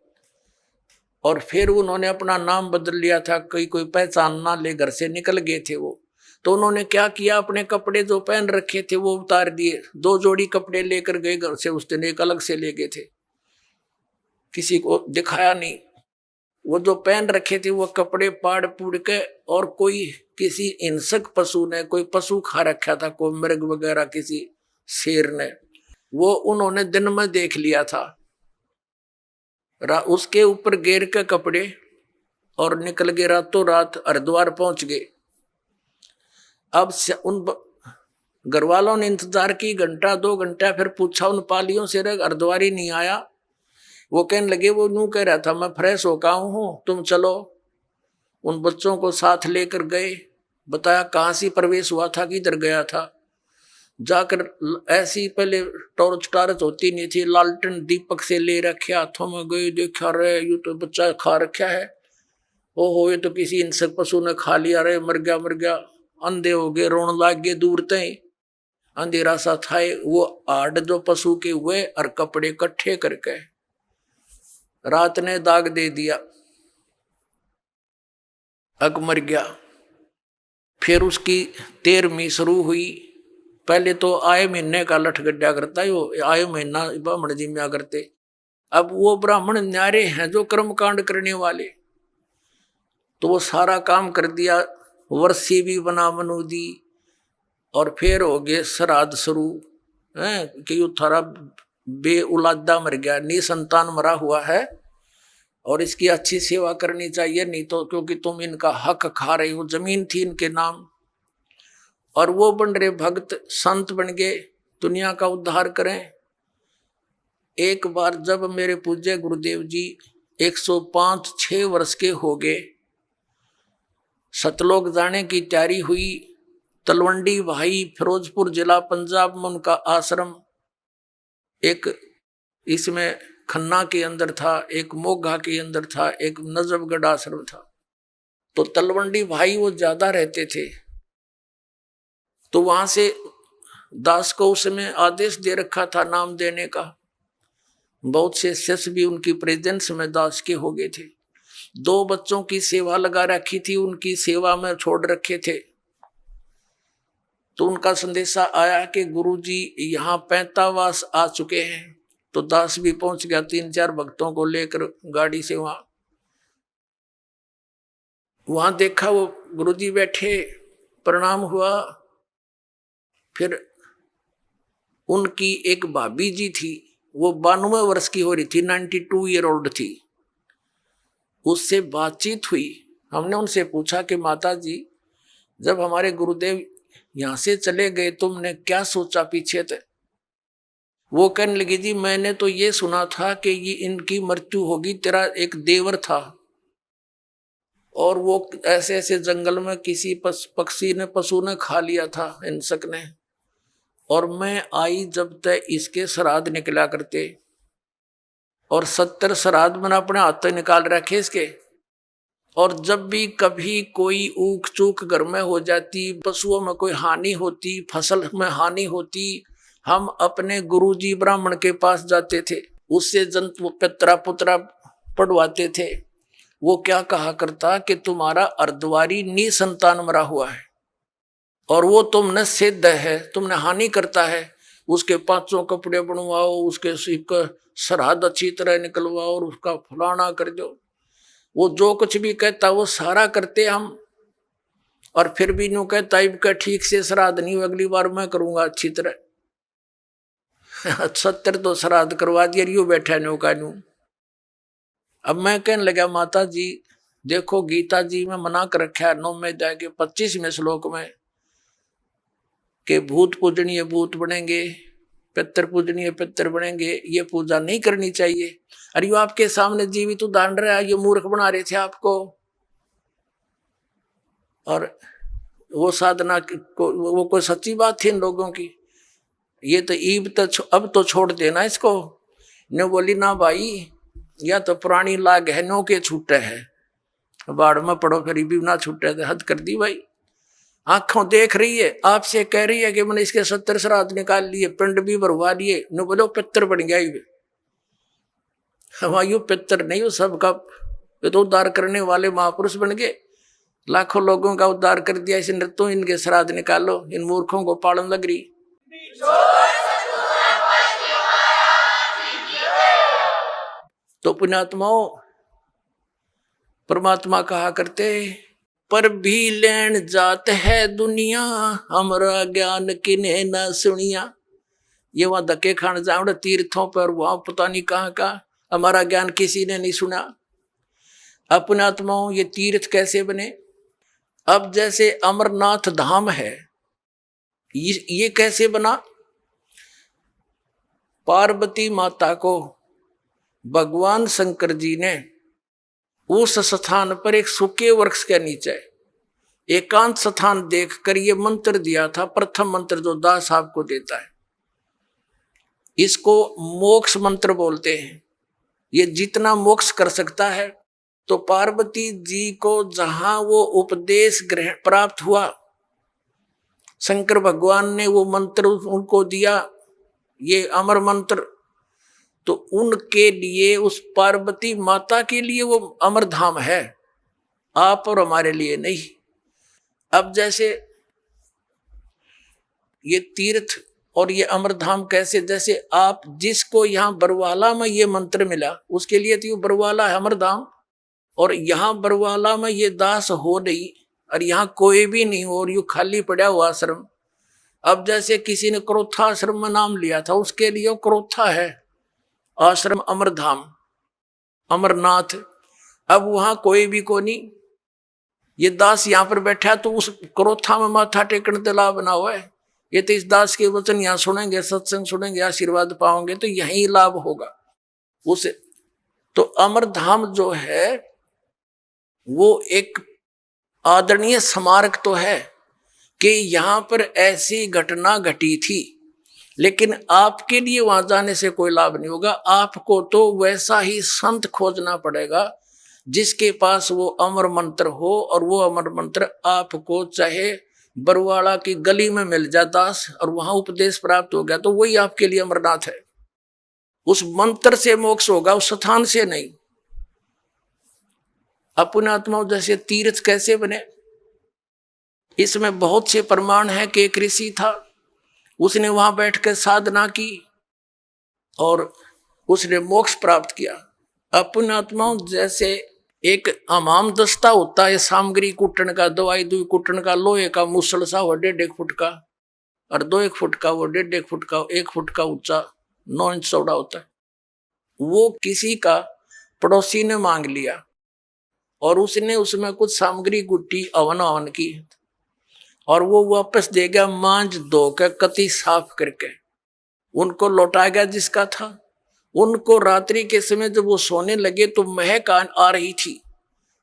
Speaker 6: और फिर उन्होंने अपना नाम बदल लिया था, कोई पहचान ना ले, घर से निकल गए थे वो। तो उन्होंने क्या किया, अपने कपड़े जो पहन रखे थे वो उतार दिए। 2 जोड़ी कपड़े लेकर गए घर से, उस दिन एक अलग से ले गए थे, किसी को दिखाया नहीं। वो जो पहन रखे थे वो कपड़े पाड़ पूड़ के, और कोई किसी हिंसक पशु ने, कोई पशु खा रखा था, कोई मृग वगैरह, किसी शेर ने, वो उन्होंने दिन में देख लिया था। उसके ऊपर घेर के कपड़े और निकल गए, रातों रात हरिद्वार पहुंच गए। अब उन घर वालों ने इंतजार की, 1-2 घंटा, फिर पूछा उन पालियों से, हरिद्वारी नहीं आया। वो कहने लगे, वो यूं कह रहा था मैं फ्रेश होकर हूं, तुम चलो। उन बच्चों को साथ लेकर गए, बताया कहाँ से प्रवेश हुआ था, किधर गया था। जाकर ऐसी पहले टॉर्च होती नहीं थी, लालटेन दीपक से ले रखे हाथों में गए, देखा रहे यू तो बच्चा खा रखा है, ओहो ये तो किसी हिंसक पशु ने खा लिया, रहे मर गया। अंधे हो गए, रोन लाग गए, दूर तय अंधेरा सा था। वो आड़ जो पशु के हुए और कपड़े इकट्ठे करके रात ने दाग दे दिया, अग मर गया। फिर उसकी 13वीं शुरू हुई। पहले तो आए महीने का लठ गड्ढा करता है, वो आए महीना ब्राह्मण जिम्या करते। अब वो ब्राह्मण न्यारे हैं जो कर्मकांड करने वाले, तो वो सारा काम कर दिया। वर्षी भी बना बनू दी, और फिर हो गए श्राद्ध शुरू है कि यू थारा बे औलादा मर गया, निसंतान मरा हुआ है, और इसकी अच्छी सेवा करनी चाहिए, नहीं तो क्योंकि तुम इनका हक खा रही हो। जमीन थी इनके नाम, और वो बन रहे भक्त, संत बन गए, दुनिया का उद्धार करें। एक बार जब मेरे पूज्य गुरुदेव जी 105-6 वर्ष के हो गए, सतलोक जाने की तैयारी हुई। तलवंडी भाई, फिरोजपुर जिला पंजाब में उनका आश्रम, एक इसमें खन्ना के अंदर था, एक मोगा के अंदर था, एक नजफगढ़ आश्रम था। तो तलवंडी भाई वो ज्यादा रहते थे, तो वहां से दास को उसमें आदेश दे रखा था नाम देने का। बहुत से शिष्य भी उनकी प्रेजेंस में दास के हो गए थे। 2 बच्चों की सेवा लगा रखी थी, उनकी सेवा में छोड़ रखे थे। तो उनका संदेशा आया कि गुरुजी यहाँ 45 आ चुके हैं। तो दास भी पहुंच गया 3-4 भक्तों को लेकर गाड़ी से। वहां देखा वो गुरुजी बैठे, प्रणाम हुआ। फिर उनकी एक भाभी जी थी, वो 92 वर्ष की हो रही थी, 92 ईयर ओल्ड थी। उससे बातचीत हुई। हमने उनसे पूछा कि माता जी, जब हमारे गुरुदेव यहां से चले गए तुमने क्या सोचा पीछे थे? वो कहने लगी, जी मैंने तो ये सुना था कि ये इनकी मृत्यु होगी। तेरा एक देवर था और वो ऐसे ऐसे जंगल में किसी पक्षी ने, पशु ने खा लिया था, हिंसक ने। और मैं आई जब तक इसके श्राद्ध निकला करते, और 70 श्राद्ध मैंने अपने हाथ निकाल रखे इसके। और जब भी कभी कोई ऊक चूक घर में हो जाती, पशुओं में कोई हानि होती, फसल में हानि होती, हम अपने गुरुजी ब्राह्मण के पास जाते थे, उससे जंतु पितरा पुत्रा पढ़वाते थे। वो क्या कहा करता कि तुम्हारा अर्धवारी निसंतान मरा हुआ है और वो तुमने सिद्ध है, तुमने हानि करता है। उसके 500 कपड़े बनवाओ, उसके श्राद्ध अच्छी तरह निकलवाओ और उसका फलाना कर दो। वो जो कुछ भी कहता वो सारा करते हम। और फिर भी यूं कहता इनका ठीक से श्राद्ध नहीं, अगली बार मैं करूंगा अच्छी तरह। 70 तो श्राद्ध करवा दिया, यूं बैठा न्यू का न्यू। अब मैं कहने लगा, माता जी देखो गीता जी में मना कर रखा है 9वें अध्याय के 25वें श्लोक में कि भूत पूजनीय भूत बनेंगे, पितर पूजनीय पितर बनेंगे, ये पूजा नहीं करनी चाहिए। अरे यो आपके सामने जीवित उदाहरण रहा, ये मूर्ख बना रहे थे आपको। और वो साधना को, वो कोई सच्ची बात थी इन लोगों की? ये तो ईब तो अब तो छोड़ देना इसको। ने बोली ना भाई, या तो पुरानी लाग है, नो के छूटे है, बाढ़ में पड़ो फिर भी ना छूटे, तो हद कर दी भाई। आंखों देख रही है, आपसे कह रही है कि मैंने इसके 70 श्राद्ध निकाल लिए, पिंड भी भरवा लिए, न बोलो पितर बन गया। हमारे पितर नहीं, सबका तो उद्धार करने वाले महापुरुष बन गए, लाखों लोगों का उद्धार कर दिया। इस नृत्यों इनके श्राद्ध निकालो, इन मूर्खों को पालन लग रही। तो पुण्यात्माओं, परमात्मा कहा करते, पर भी लेन जात है दुनिया, हमारा ज्ञान किन्हें न सुनिया। ये वहां धक्के खान जाओ तीर्थों पर, वहां पता नहीं कहाँ का, हमारा ज्ञान किसी ने नहीं सुना। अपने आत्माओं, ये तीर्थ कैसे बने? अब जैसे अमरनाथ धाम है, ये कैसे बना? पार्वती माता को भगवान शंकर जी ने उस स्थान पर एक सूखे वृक्ष के नीचे एकांत स्थान देखकर ये मंत्र दिया था। प्रथम मंत्र जो दास आपको देता है, इसको मोक्ष मंत्र बोलते हैं। ये जितना मोक्ष कर सकता है। तो पार्वती जी को जहां वो उपदेश ग्रहण प्राप्त हुआ, शंकर भगवान ने वो मंत्र उनको दिया, ये अमर मंत्र। तो उनके लिए, उस पार्वती माता के लिए वो अमर धाम है, आप और हमारे लिए नहीं। अब जैसे ये तीर्थ और ये अमर धाम कैसे? जैसे आप जिसको यहाँ बरवाला में ये मंत्र मिला, उसके लिए तो ये बरवाला है अमर धाम। और यहाँ बरवाला में ये दास हो नहीं, और यहाँ कोई भी नहीं हो, और यू खाली पड़ा हुआ आश्रम। अब जैसे किसी ने क्रोथा आश्रम में नाम लिया था, उसके लिए क्रोथा है आश्रम अमरधाम, अमरनाथ। अब वहां कोई भी को नहीं, ये दास यहाँ पर बैठा तो उस क्रोथा में माथा टेकने ते लाभ बना हुआ है। ये तो इस दास के वचन यहाँ सुनेंगे, सत्संग सुनेंगे, आशीर्वाद पाओगे तो यही लाभ होगा उसे। तो अमरधाम जो है वो एक आदरणीय स्मारक तो है कि यहाँ पर ऐसी घटना घटी थी, लेकिन आपके लिए वहां जाने से कोई लाभ नहीं होगा। आपको तो वैसा ही संत खोजना पड़ेगा जिसके पास वो अमर मंत्र हो, और वो अमर मंत्र आपको चाहे बरवाड़ा की गली में मिल जाए दास, और वहां उपदेश प्राप्त हो गया, तो वही आपके लिए अमरनाथ है। उस मंत्र से मोक्ष होगा, उस स्थान से नहीं। अपने आत्माओं, जैसे तीर्थ कैसे बने? इसमें बहुत से प्रमाण है कि एक ऋषि था, उसने वहां बैठकर साधना की और उसने मोक्ष प्राप्त किया। अपने आत्माओं जैसे एक हमाम दस्ता होता है सामग्री कुटन का, दवाई दुई कुटन का, लोहे का मुसल सा वो 1.5 फुट का और 2 फुट का, वो 1.5 फुट का, 1 फुट का ऊंचा, 9 इंच चौड़ा होता है। वो किसी का पड़ोसी ने मांग लिया और उसने उसमें कुछ सामग्री गुट्टी अवन की और वो वापस दे गया मांझ धो के कति साफ करके, उनको लौटा गया जिसका था। उनको रात्रि के समय जब वो सोने लगे तो महक आ रही थी।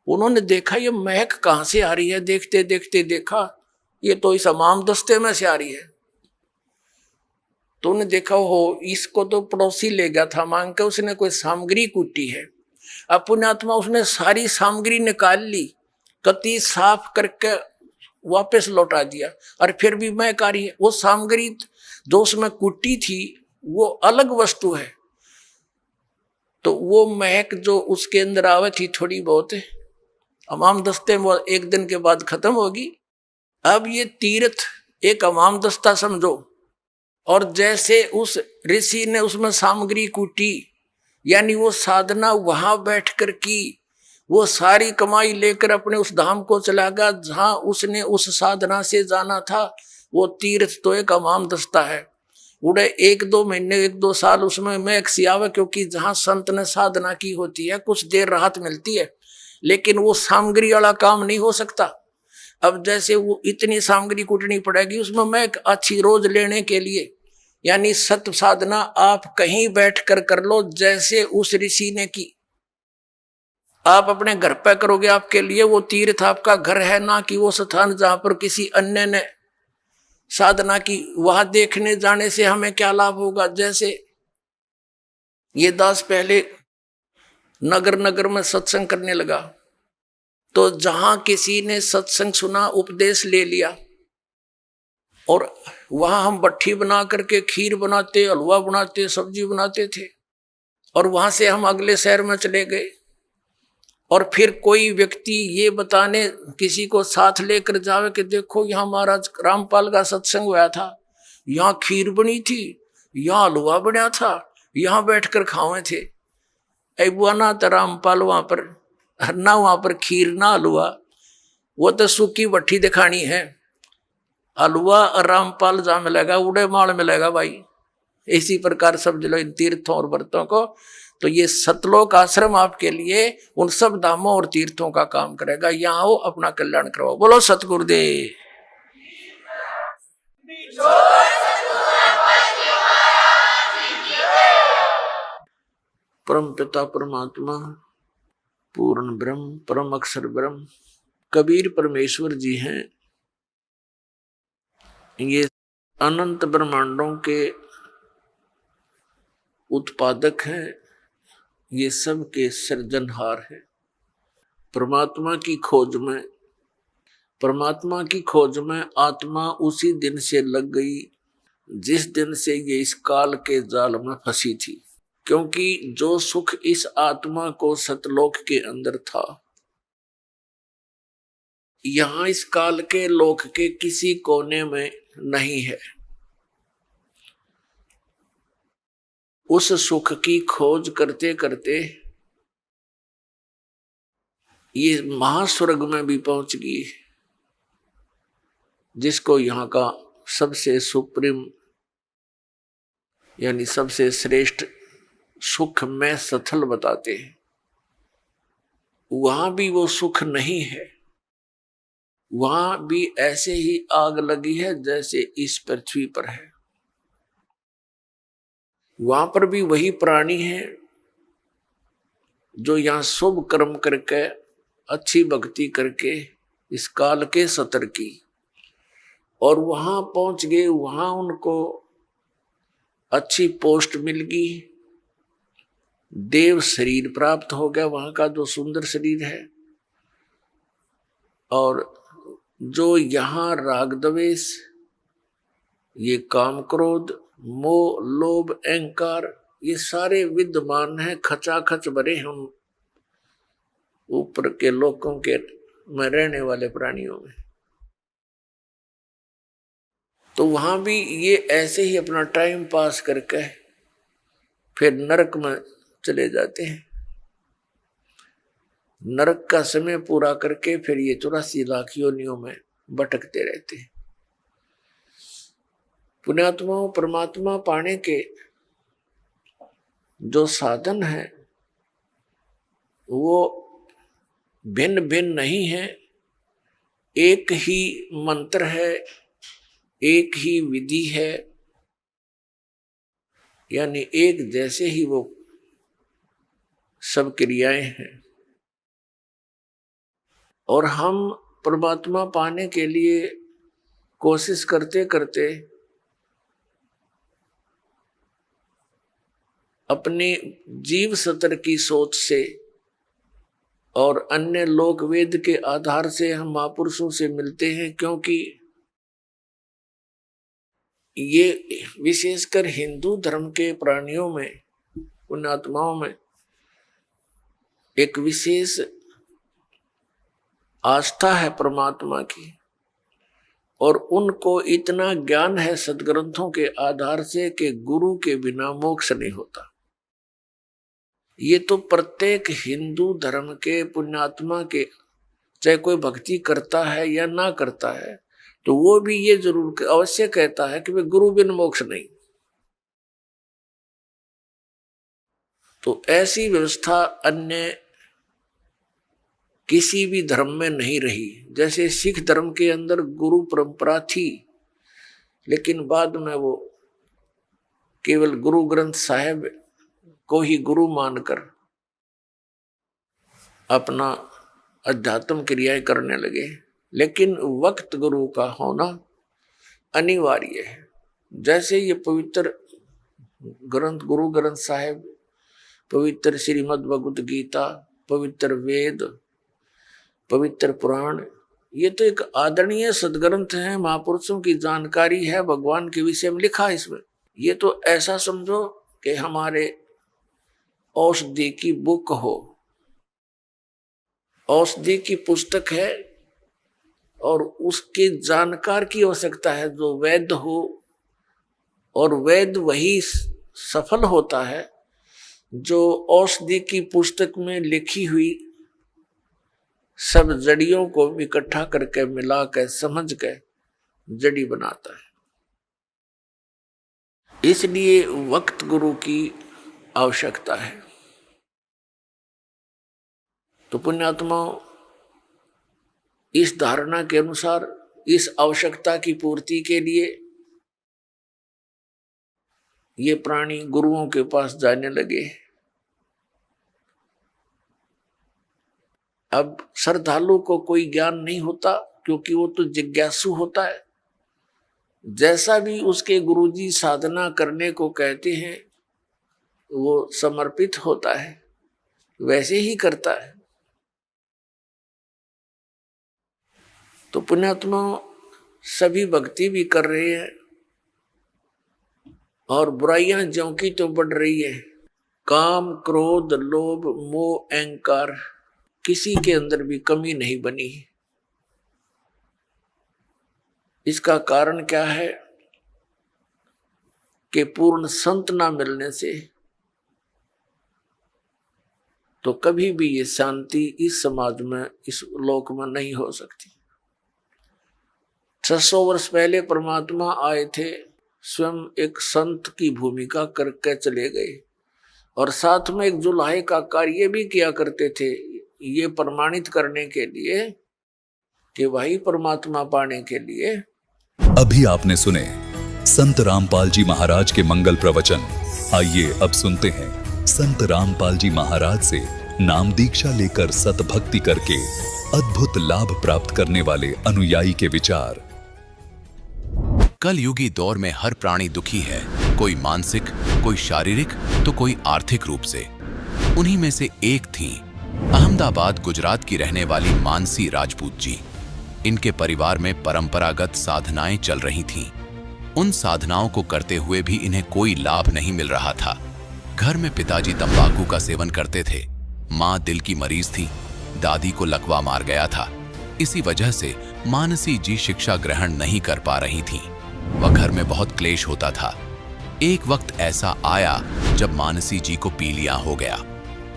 Speaker 6: उन्होंने देखा ये महक कहां से आ रही है, देखते देखते देखा ये तो इस हमाम दस्ते में से आ रही है। तो उन्हें देखा हो इसको तो पड़ोसी ले गया था मांग के, उसने कोई सामग्री कूटी है। अपने आत्मा उसने सारी सामग्री निकाल ली, कति साफ करके वापस लौटा दिया और फिर भी महक आ रही है। वो सामग्री जो उसमें कुटी थी वो अलग वस्तु है, तो वो महक जो उसके अंदर आवे थी थोड़ी बहुत हमाम दस्ते में एक दिन के बाद खत्म होगी। अब ये तीर्थ एक हमाम दस्ता समझो, और जैसे उस ऋषि ने उसमें सामग्री कूटी यानी वो साधना वहां बैठकर की, वो सारी कमाई लेकर अपने उस धाम को चला गया जहां उसने उस साधना से जाना था। वो तीर्थ तो एक हमाम दस्ता है, उड़े 1-2 महीने 1-2 साल उसमें महक सी आवे, क्योंकि जहां संत ने साधना की होती है कुछ देर राहत मिलती है, लेकिन वो सामग्री वाला काम नहीं हो सकता। अब जैसे वो इतनी सामग्री कूटनी पड़ेगी उसमें महक अच्छी रोज लेने के लिए, यानी सत्य साधना आप कहीं बैठ कर लो जैसे उस ऋषि ने की। आप अपने घर पे करोगे आपके लिए वो तीर्थ आपका घर है, ना कि वो स्थान जहां पर किसी अन्य ने साधना की। वहां देखने जाने से हमें क्या लाभ होगा। जैसे ये दास पहले नगर नगर में सत्संग करने लगा, तो जहां किसी ने सत्संग सुना उपदेश ले लिया और वहां हम भट्ठी बना करके खीर बनाते, हलवा बनाते, सब्जी बनाते थे और वहां से हम अगले शहर में चले गए और फिर कोई व्यक्ति ये बताने किसी को साथ लेकर जावे कि देखो यहाँ महाराज रामपाल का सत्संग हुआ था, यहाँ खीर बनी थी, यहाँ हलवा बना था, यहाँ बैठकर खावे थे। बुआ ना तो रामपाल वहां पर ना, वहां पर खीर ना हलवा, वो तो सूखी भट्ठी दिखानी है। हलवा और रामपाल जहाँ मिलेगा उड़े माल मिलेगा भाई। इसी प्रकार समझ लो इन तीर्थों और व्रतों को। तो ये सतलोक आश्रम आपके लिए उन सब धामों और तीर्थों का काम करेगा। यहाँ हो अपना कल्याण करवाओ। बोलो सतगुरुदेव। परम पिता परमात्मा पूर्ण ब्रह्म परम अक्षर ब्रह्म कबीर परमेश्वर जी हैं। ये अनंत ब्रह्मांडों के उत्पादक हैं, ये सब के सृजनहार है। परमात्मा की खोज में आत्मा उसी दिन से लग गई जिस दिन से ये इस काल के जाल में फंसी थी, क्योंकि जो सुख इस आत्मा को सतलोक के अंदर था, यहां इस काल के लोक के किसी कोने में नहीं है। उस सुख की खोज करते करते ये महास्वर्ग में भी पहुंच गई, जिसको यहाँ का सबसे सुप्रीम यानी सबसे श्रेष्ठ सुख में सथल बताते हैं। वहां भी वो सुख नहीं है, वहां भी ऐसे ही आग लगी है जैसे इस पृथ्वी पर है। वहां पर भी वही प्राणी है जो यहां शुभ कर्म करके अच्छी भक्ति करके इस काल के सतर की, और वहां पहुंच गए, वहां उनको अच्छी पोस्ट मिल गई, देव शरीर प्राप्त हो गया, वहां का जो सुंदर शरीर है। और जो यहाँ राग द्वेष, ये काम क्रोध मोह लोभ अहंकार, ये सारे विद्यमान हैं, खचाखच भरे हम ऊपर के लोकों के में रहने वाले प्राणियों में। तो वहां भी ये ऐसे ही अपना टाइम पास करके फिर नरक में चले जाते हैं। नरक का समय पूरा करके फिर ये 84 लाख योनियों में भटकते रहते हैं। पुण्यात्माओं, परमात्मा पाने के जो साधन है वो भिन्न भिन्न नहीं है, एक ही मंत्र है, एक ही विधि है, यानी एक जैसे ही वो सब क्रियाएं हैं। और हम परमात्मा पाने के लिए कोशिश करते करते अपने जीव सत्र की सोच से और अन्य लोक वेद के आधार से हम महापुरुषों से मिलते हैं, क्योंकि ये विशेषकर हिंदू धर्म के प्राणियों में, पुण्यात्माओं में एक विशेष आस्था है परमात्मा की, और उनको इतना ज्ञान है सदग्रंथों के आधार से कि गुरु के बिना मोक्ष नहीं होता। ये तो प्रत्येक हिंदू धर्म के पुण्यात्मा के, चाहे कोई भक्ति करता है या ना करता है, तो वो भी ये जरूर अवश्य कहता है कि वे गुरु बिन मोक्ष नहीं। तो ऐसी व्यवस्था अन्य किसी भी धर्म में नहीं रही। जैसे सिख धर्म के अंदर गुरु परंपरा थी, लेकिन बाद में वो केवल गुरु ग्रंथ साहिब को ही गुरु मानकर अपना अध्यात्म क्रियाएं करने लगे। लेकिन वक्त गुरु का होना अनिवार्य है। जैसे ये पवित्र ग्रंथ, गुरु ग्रंथ साहिब, पवित्र श्रीमद् भगवत गीता, पवित्र वेद, पवित्र पुराण, ये तो एक आदरणीय सदग्रंथ है, महापुरुषों की जानकारी है, भगवान के विषय में लिखा है इसमें। ये तो ऐसा समझो कि हमारे औषधि की बुक हो, औषधि की पुस्तक है, और उसके जानकार की आवश्यकता है जो वैद्य हो, और वैद्य वही सफल होता है जो औषधि की पुस्तक में लिखी हुई सब जड़ियों को इकट्ठा करके मिला कर समझ के जड़ी बनाता है। इसलिए वक्त गुरु की आवश्यकता है। तो पुण्यात्माओं, इस धारणा के अनुसार इस आवश्यकता की पूर्ति के लिए ये प्राणी गुरुओं के पास जाने लगे। अब श्रद्धालु को कोई ज्ञान नहीं होता, क्योंकि वो तो जिज्ञासु होता है। जैसा भी उसके गुरुजी साधना करने को कहते हैं वो समर्पित होता है, वैसे ही करता है। तो पुण्यात्मा सभी भक्ति भी कर रहे हैं, और बुराइयां ज्यों की तो बढ़ रही है। काम, क्रोध, लोभ, मोह, अहंकार, किसी के अंदर भी कमी नहीं बनी। इसका कारण क्या है कि पूर्ण संत ना मिलने से तो कभी भी ये शांति इस समाज में, इस लोक में नहीं हो सकती। 600 वर्ष पहले परमात्मा आए थे, स्वयं एक संत की भूमिका करके चले गए, और साथ में एक जुलाहे का कार्य भी किया करते थे, ये प्रमाणित करने के लिए कि भाई परमात्मा पाने के लिए।
Speaker 7: अभी आपने सुने संत रामपाल जी महाराज के मंगल प्रवचन। आइए अब सुनते हैं संत रामपाल जी महाराज से नाम दीक्षा लेकर सतभक्ति करके अद्भुत लाभ प्राप्त करने वाले अनुयायी के विचार।
Speaker 2: कल युगी दौर में हर प्राणी दुखी है, कोई मानसिक, कोई शारीरिक तो कोई आर्थिक रूप से। उन्हीं में से एक थी अहमदाबाद गुजरात की रहने वाली मानसी राजपूत जी। इनके परिवार में परंपरागत साधनाएं चल रही थीं। उन साधनाओं को करते हुए भी इन्हें कोई लाभ नहीं मिल रहा था। घर में पिताजी तंबाकू का सेवन करते थे, माँ दिल की मरीज थी, दादी को लकवा मार गया था। इसी वजह से मानसी जी शिक्षा ग्रहण नहीं कर पा रही थीं।
Speaker 8: वह घर में बहुत क्लेश होता था। एक वक्त ऐसा आया जब मानसी जी को पीलिया हो गया,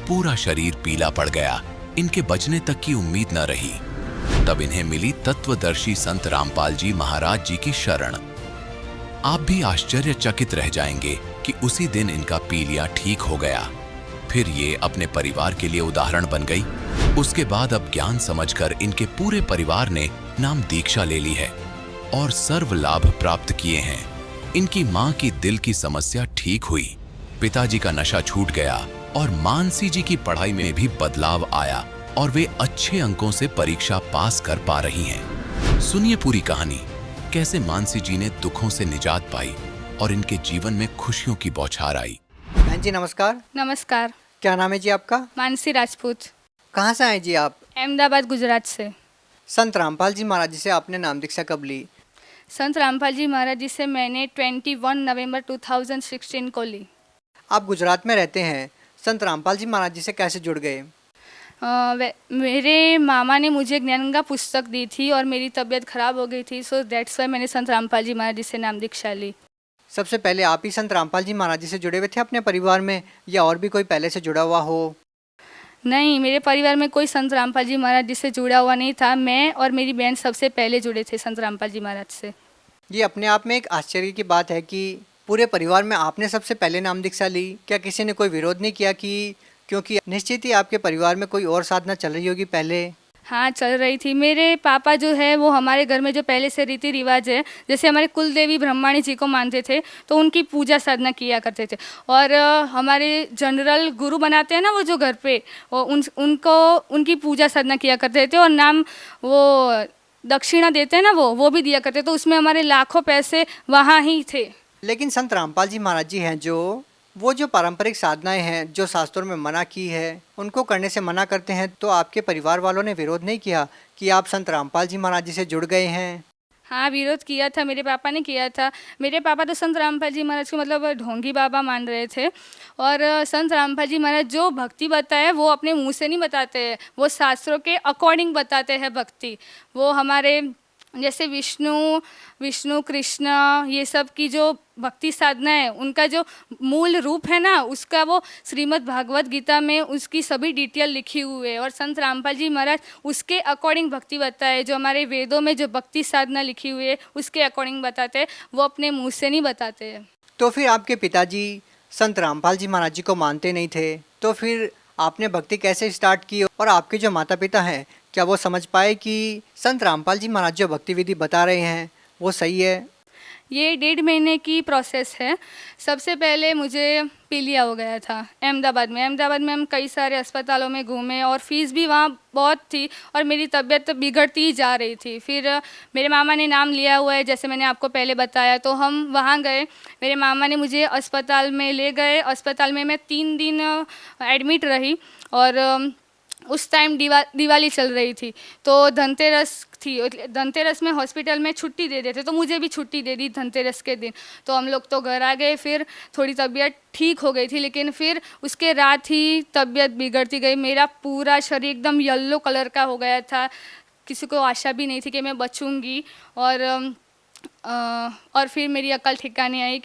Speaker 8: पूरा शरीर पीला पड़ गया, इनके बचने तक की उम्मीद न रही। तब इन्हें मिली तत्वदर्शी संत रामपाल जी महाराज जी की शरण। आप भी आश्चर्यचकित रह जाएंगे कि उसी दिन इनका पीलिया ठीक हो गया। फिर ये अपने परिवार के लिए उदाहरण बन गई। उसके बाद अब ज्ञान समझकर इनके पूरे परिवार ने नाम दीक्षा ले ली है और सर्व लाभ प्राप्त किए हैं। इनकी मां की दिल की समस्या ठीक हुई, पिताजी का नशा छूट गया और मानसी जी की पढ़ाई में भी बदलाव आया और वे अच्छे अंकों से परीक्षा पास कर पा रही हैं। सुनिए पूरी कहानी, कैसे मानसी जी ने दुखों से निजात पाई और इनके जीवन में खुशियों की बौछार आई।
Speaker 9: बहन जी नमस्कार।
Speaker 10: नमस्कार।
Speaker 9: क्या नाम है जी आपका?
Speaker 10: मानसी राजपूत।
Speaker 9: कहाँ से आए जी आप?
Speaker 10: अहमदाबाद गुजरात से।
Speaker 9: संत रामपाल जी महाराज जी से आपने नाम दीक्षा कब ली?
Speaker 10: संत रामपाल जी महाराज जी से मैंने 21 नवंबर 2016 को ली।
Speaker 9: आप गुजरात में रहते हैं, संत रामपाल जी महाराज जी से कैसे जुड़ गए?
Speaker 10: मेरे मामा ने मुझे ज्ञानगंगा पुस्तक दी थी और मेरी तबीयत खराब हो गई थी, सो दैट्स वाई मैंने संत रामपाल जी महाराज जी से नाम दीक्षा ली।
Speaker 9: सबसे पहले आप ही संत रामपाल जी महाराज जी से जुड़े हुए थे अपने परिवार में, या और भी कोई पहले से जुड़ा हुआ हो?
Speaker 10: नहीं, मेरे परिवार में कोई संत रामपाल जी महाराज जी से जुड़ा हुआ नहीं था। मैं और मेरी बहन सबसे पहले जुड़े थे संत रामपाल जी महाराज से।
Speaker 9: ये अपने आप में एक आश्चर्य की बात है कि पूरे परिवार में आपने सबसे पहले नाम दीक्षा ली। क्या किसी ने कोई विरोध नहीं किया कि, क्योंकि निश्चित ही आपके परिवार में कोई और साधना चल रही होगी पहले?
Speaker 10: हाँ, चल रही थी। मेरे पापा जो है वो हमारे घर में जो पहले से रीति रिवाज है, जैसे हमारे कुल देवी ब्रह्माणी जी को मानते थे तो उनकी पूजा साधना किया करते थे। और हमारे जनरल गुरु बनाते हैं ना वो जो घर पे, वो उनको उनकी पूजा साधना किया करते थे और नाम वो दक्षिणा देते हैं ना वो भी दिया करते। तो उसमें हमारे लाखों पैसे वहाँ ही थे।
Speaker 9: लेकिन संत रामपाल जी महाराज जी हैं जो पारंपरिक साधनाएं हैं जो शास्त्रों में मना की है, उनको करने से मना करते हैं, तो आपके परिवार वालों ने विरोध नहीं किया कि आप संत रामपाल जी महाराज जी से जुड़ गए हैं?
Speaker 10: हाँ, विरोध किया था, मेरे पापा ने किया था। मेरे पापा तो संत रामपाल जी महाराज को मतलब ढोंगी बाबा मान रहे थे। और संत रामपाल जी महाराज जो भक्ति बताए वो अपने मुंह से नहीं बताते हैं, वो शास्त्रों के अकॉर्डिंग बताते हैं भक्ति। वो हमारे जैसे विष्णु कृष्ण ये सब की जो भक्ति साधना है, उनका जो मूल रूप है ना, उसका वो श्रीमद् भागवत गीता में उसकी सभी डिटेल लिखी हुई है। और संत रामपाल जी महाराज उसके अकॉर्डिंग भक्ति बताए। जो हमारे वेदों में जो भक्ति साधना लिखी हुई है उसके अकॉर्डिंग बताते हैं, वो अपने मुँह से नहीं बताते हैं।
Speaker 9: तो फिर आपके पिताजी संत रामपाल जी महाराज जी को मानते नहीं थे, तो फिर आपने भक्ति कैसे स्टार्ट की? और आपके जो माता पिता हैं, क्या वो समझ पाए कि संत रामपाल जी महाराज जो भक्ति विधि बता रहे हैं वो सही है?
Speaker 10: ये 1.5 महीने की प्रोसेस है। सबसे पहले मुझे पीलिया हो गया था अहमदाबाद में हम कई सारे अस्पतालों में घूमे और फीस भी वहाँ बहुत थी और मेरी तबीयत बिगड़ती ही जा रही थी। फिर मेरे मामा ने नाम लिया हुआ है, जैसे मैंने आपको पहले बताया, तो हम वहाँ गए। मेरे मामा ने मुझे अस्पताल में ले गए। अस्पताल में मैं 3 दिन एडमिट रही और उस टाइम दिवाली चल रही थी, तो धनतेरस थी। धनतेरस में हॉस्पिटल में छुट्टी दे देते, तो मुझे भी छुट्टी दे दी धनतेरस के दिन। तो हम लोग तो घर आ गए। फिर थोड़ी तबीयत ठीक हो गई थी, लेकिन फिर उसके रात ही तबीयत बिगड़ती गई। मेरा पूरा शरीर एकदम येलो कलर का हो गया था। किसी को आशा भी नहीं थी कि मैं बचूंगी। और फिर मेरी अकल ठिकाने आई,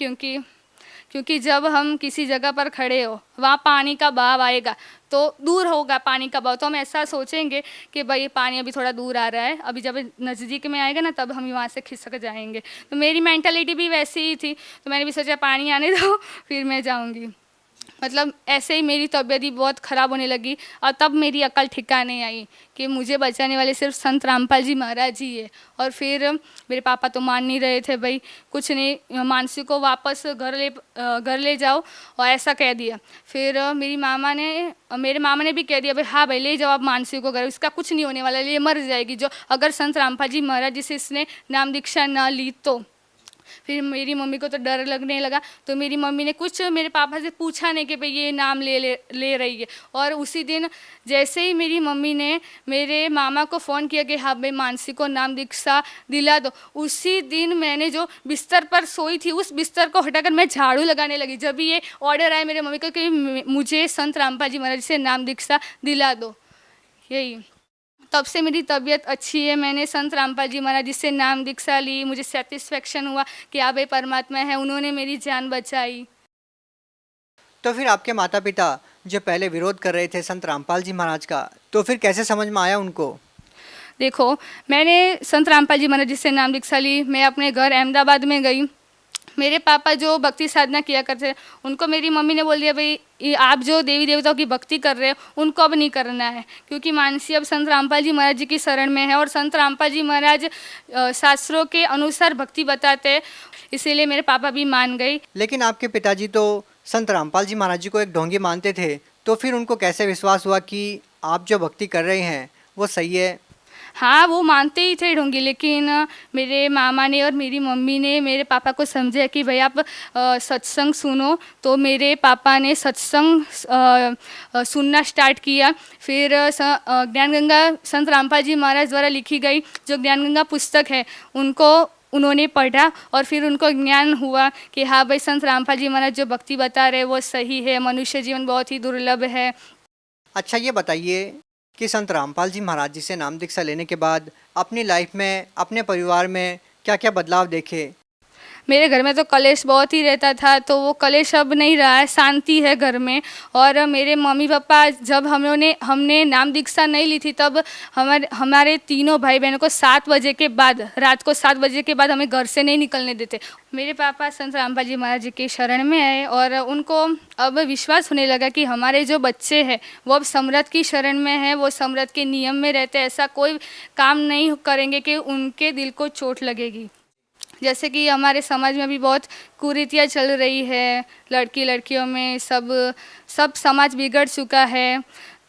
Speaker 10: क्योंकि जब हम किसी जगह पर खड़े हो, वहाँ पानी का बहाव आएगा तो दूर होगा पानी का बहाव, तो हम ऐसा सोचेंगे कि भाई पानी अभी थोड़ा दूर आ रहा है, अभी जब नज़दीक में आएगा ना तब हम वहाँ से खिसक जाएंगे। तो मेरी मेंटालिटी भी वैसी ही थी, तो मैंने भी सोचा पानी आने दो फिर मैं जाऊँगी। मतलब ऐसे ही मेरी तबीयत ही बहुत ख़राब होने लगी और तब मेरी अकल ठिकाने आई कि मुझे बचाने वाले सिर्फ संत रामपाल जी महाराज ही है। और फिर मेरे पापा तो मान नहीं रहे थे, भाई कुछ नहीं, मानसी को वापस घर ले जाओ, और ऐसा कह दिया। फिर मेरे मामा ने भी कह दिया, भाई हाँ भाई ले जाओ आप मानसी को घर, इसका कुछ नहीं होने वाला, ये मर जाएगी जो अगर संत रामपाल जी महाराज जी से इसने नाम दीक्षा ना ली तो। फिर मेरी मम्मी को तो डर लगने लगा, तो मेरी मम्मी ने कुछ मेरे पापा से पूछा नहीं कि भाई ये नाम ले रही है। और उसी दिन जैसे ही मेरी मम्मी ने मेरे मामा को फ़ोन किया कि हाँ भाई मानसी को नाम दीक्षा दिला दो, उसी दिन मैंने जो बिस्तर पर सोई थी उस बिस्तर को हटाकर मैं झाड़ू लगाने लगी। जब भी ये ऑर्डर आया मेरे मम्मी को कि मुझे संत रामपाल जी महाराज से नाम दीक्षा दिला दो, यही। तब से मेरी तबीयत अच्छी है। मैंने संत रामपाल जी महाराज जी से नाम दीक्षा ली, मुझे सेटिस्फेक्शन हुआ कि आप एक परमात्मा है, उन्होंने मेरी जान बचाई।
Speaker 9: तो फिर आपके माता पिता जो पहले विरोध कर रहे थे संत रामपाल जी महाराज का, तो फिर कैसे समझ में आया उनको?
Speaker 10: देखो, मैंने संत रामपाल जी महाराज जी से नाम दीक्षा ली, मैं अपने घर अहमदाबाद में गई। मेरे पापा जो भक्ति साधना किया करते उनको मेरी मम्मी ने बोल दिया, भाई ये आप जो देवी देवताओं की भक्ति कर रहे हो उनको अब नहीं करना है, क्योंकि मानसी अब संत रामपाल जी महाराज जी की शरण में है और संत रामपाल जी महाराज शास्त्रों के अनुसार भक्ति बताते हैं, इसीलिए मेरे पापा भी मान गए।
Speaker 9: लेकिन आपके पिताजी तो संत रामपाल जी महाराज जी को एक ढोंगी मानते थे, तो फिर उनको कैसे विश्वास हुआ कि आप जो भक्ति कर रहे हैं वो सही है?
Speaker 10: हाँ, वो मानते ही थे ढोंगी, लेकिन मेरे मामा ने और मेरी मम्मी ने मेरे पापा को समझाया कि भाई आप सत्संग सुनो, तो मेरे पापा ने सत्संग सुनना स्टार्ट किया। फिर ज्ञान गंगा संत रामपाल जी महाराज द्वारा लिखी गई जो ज्ञान गंगा पुस्तक है उनको उन्होंने पढ़ा और फिर उनको ज्ञान हुआ कि हाँ भाई संत रामपाल जी महाराज जो भक्ति बता रहे वो सही है, मनुष्य जीवन बहुत ही दुर्लभ है।
Speaker 9: अच्छा, ये बताइए कि संत रामपाल जी महाराज जी से नाम दीक्षा लेने के बाद अपनी लाइफ में, अपने परिवार में क्या क्या बदलाव देखे?
Speaker 10: मेरे घर में तो कलेश बहुत ही रहता था, तो वो कलेश अब नहीं रहा है, शांति है घर में। और मेरे मम्मी पापा जब हमने नाम दीक्षा नहीं ली थी तब हमारे तीनों भाई बहनों को 7 बजे के बाद, रात को 7 बजे के बाद हमें घर से नहीं निकलने देते। मेरे पापा संत रामपाल जी महाराज जी के शरण में आए और उनको अब विश्वास होने लगा कि हमारे जो बच्चे हैं वो अब समृद्ध की शरण में है, वो समृद्ध के नियम में रहते, ऐसा कोई काम नहीं करेंगे कि उनके दिल को चोट लगेगी। जैसे कि हमारे समाज में भी बहुत कुरीतियाँ चल रही है, लड़कियों में सब समाज बिगड़ चुका है,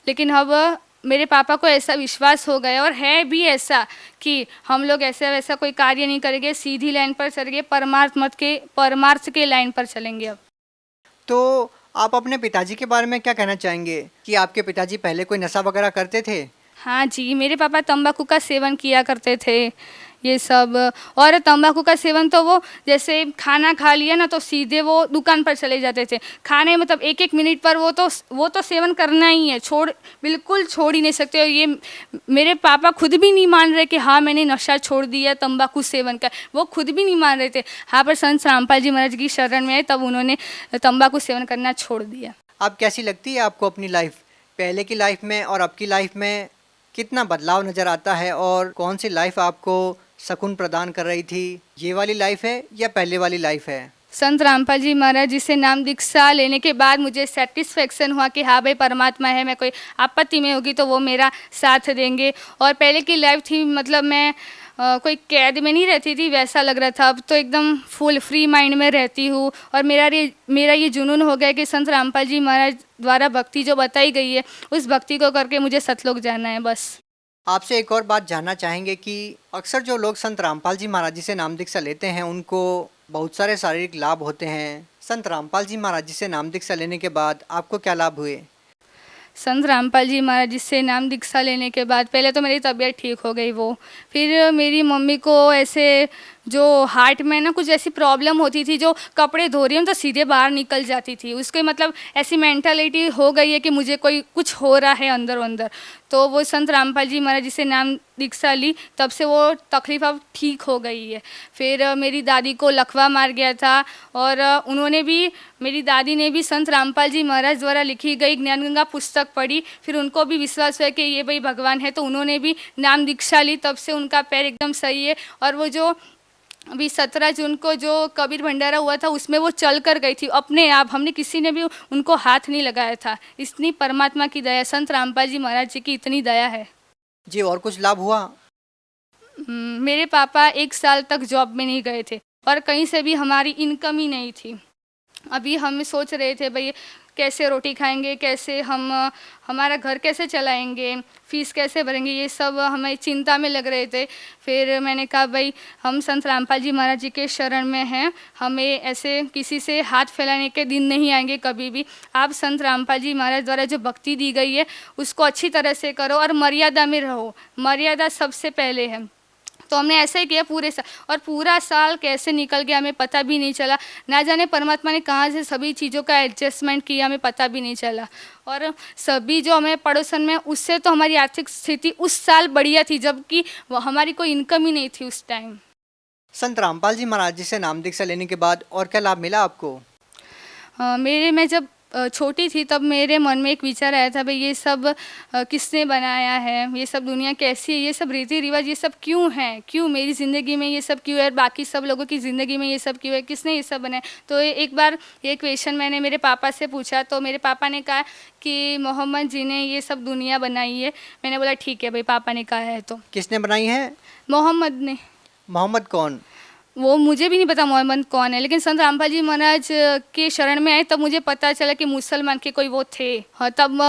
Speaker 10: लेकिन अब मेरे पापा को ऐसा विश्वास हो गया और है भी ऐसा कि हम लोग ऐसा वैसा कोई कार्य नहीं करेंगे, सीधी लाइन पर चलेंगे, परमार्थ के लाइन पर चलेंगे। अब
Speaker 9: तो आप अपने पिताजी के बारे में क्या कहना चाहेंगे कि आपके पिताजी पहले कोई नशा वगैरह करते थे?
Speaker 10: हाँ जी, मेरे पापा तंबाकू का सेवन किया करते थे, ये सब। और तंबाकू का सेवन तो वो जैसे खाना खा लिया ना तो सीधे वो दुकान पर चले जाते थे खाने, मतलब 1-1 मिनट पर वो तो सेवन करना ही है, बिल्कुल छोड़ ही नहीं सकते। और ये मेरे पापा खुद भी नहीं मान रहे कि हाँ मैंने नशा छोड़ दिया तंबाकू सेवन का, वो खुद भी नहीं मान रहे थे। हाँ, पर संत रामपाल जी महाराज की शरण में आए तब उन्होंने तंबाकू सेवन करना छोड़ दिया।
Speaker 9: अब कैसी लगती है आपको अपनी लाइफ, पहले की लाइफ में और अब की लाइफ में कितना बदलाव नज़र आता है, और कौन सी लाइफ आपको सुकून प्रदान कर रही थी? ये वाली लाइफ है या पहले वाली लाइफ है?
Speaker 10: संत रामपाल जी महाराज जी से नाम दीक्षा लेने के बाद मुझे सेटिस्फेक्शन हुआ कि हाँ भाई परमात्मा है, मैं कोई आपत्ति में होगी तो वो मेरा साथ देंगे। और पहले की लाइफ थी, मतलब मैं कोई कैद में नहीं रहती थी, वैसा लग रहा था। अब तो एकदम फुल फ्री माइंड में रहती हूँ और मेरा ये जुनून हो गया कि संत रामपाल जी महाराज द्वारा भक्ति जो बताई गई है उस भक्ति को करके मुझे सतलोक जाना है बस।
Speaker 9: आपसे एक और बात जानना चाहेंगे कि अक्सर जो लोग संत रामपाल जी महाराज जी से नाम दीक्षा लेते हैं उनको बहुत सारे शारीरिक लाभ होते हैं। संत रामपाल जी महाराज जी से नाम दीक्षा लेने के बाद आपको क्या लाभ हुए?
Speaker 10: संत रामपाल जी महाराज जी से नाम दीक्षा लेने के बाद पहले तो मेरी तबीयत ठीक हो गई, फिर मेरी मम्मी को ऐसे जो हार्ट में ना कुछ ऐसी प्रॉब्लम होती थी, जो कपड़े धो रही हूँ तो सीधे बाहर निकल जाती थी, उसके मतलब ऐसी मेंटालिटी हो गई है कि मुझे कुछ हो रहा है अंदर। तो वो संत रामपाल जी महाराज जी से नाम दीक्षा ली, तब से वो तकलीफ अब ठीक हो गई है। फिर मेरी दादी को लकवा मार गया था और मेरी दादी ने भी संत रामपाल जी महाराज द्वारा लिखी गई ज्ञान गंगा पुस्तक पढ़ी, फिर उनको भी विश्वास हुआ कि ये भाई भगवान है, तो उन्होंने भी नाम दीक्षा ली, तब से उनका पैर एकदम सही है। और वो जो अभी 17 जून को जो कबीर भंडारा हुआ था उसमें वो चल कर गई थी अपने आप, हमने किसी ने भी उनको हाथ नहीं लगाया था। इतनी परमात्मा की दया, संत रामपाल जी महाराज जी की इतनी दया है
Speaker 9: जी। और कुछ लाभ हुआ?
Speaker 10: मेरे पापा 1 साल तक जॉब में नहीं गए थे और कहीं से भी हमारी इनकम ही नहीं थी। अभी हम सोच रहे थे भाई कैसे रोटी खाएंगे, कैसे हमारा घर कैसे चलाएंगे, फीस कैसे भरेंगे, ये सब हमें चिंता में लग रहे थे। फिर मैंने कहा भाई हम संत रामपाल जी महाराज जी के शरण में हैं, हमें ऐसे किसी से हाथ फैलाने के दिन नहीं आएंगे कभी भी। आप संत रामपाल जी महाराज द्वारा जो भक्ति दी गई है उसको अच्छी तरह से करो और मर्यादा में रहो, मर्यादा सबसे पहले है। तो हमने ऐसा ही किया पूरे साल, और पूरा साल कैसे निकल गया हमें पता भी नहीं चला। ना जाने परमात्मा ने कहाँ से सभी चीज़ों का एडजस्टमेंट किया, हमें पता भी नहीं चला। और सभी जो हमें पड़ोसन में, उससे तो हमारी आर्थिक स्थिति उस साल बढ़िया थी, जबकि हमारी कोई इनकम ही नहीं थी उस टाइम।
Speaker 9: संत रामपाल जी महाराज जी से नाम दीक्षा लेने के बाद और क्या लाभ मिला आपको?
Speaker 10: मैं जब छोटी थी तब मेरे मन में एक विचार आया था, भाई ये सब किसने बनाया है, ये सब दुनिया कैसी है, ये सब रीति रिवाज ये सब क्यों है, क्यों मेरी ज़िंदगी में ये सब क्यों है, बाकी सब लोगों की ज़िंदगी में ये सब क्यों है, किसने ये सब बनाया। तो एक बार ये क्वेश्चन मैंने मेरे पापा से पूछा, तो मेरे पापा ने कहा कि मोहम्मद जी ने ये सब दुनिया बनाई है। मैंने बोला ठीक है भाई, पापा ने कहा है तो।
Speaker 9: किसने बनाई है?
Speaker 10: मोहम्मद ने।
Speaker 9: मोहम्मद कौन?
Speaker 10: वो मुझे भी नहीं पता मोहम्मद कौन है, लेकिन संत रामपाल जी महाराज के शरण में आए तब मुझे पता चला कि मुसलमान के कोई वो थे। हाँ, तब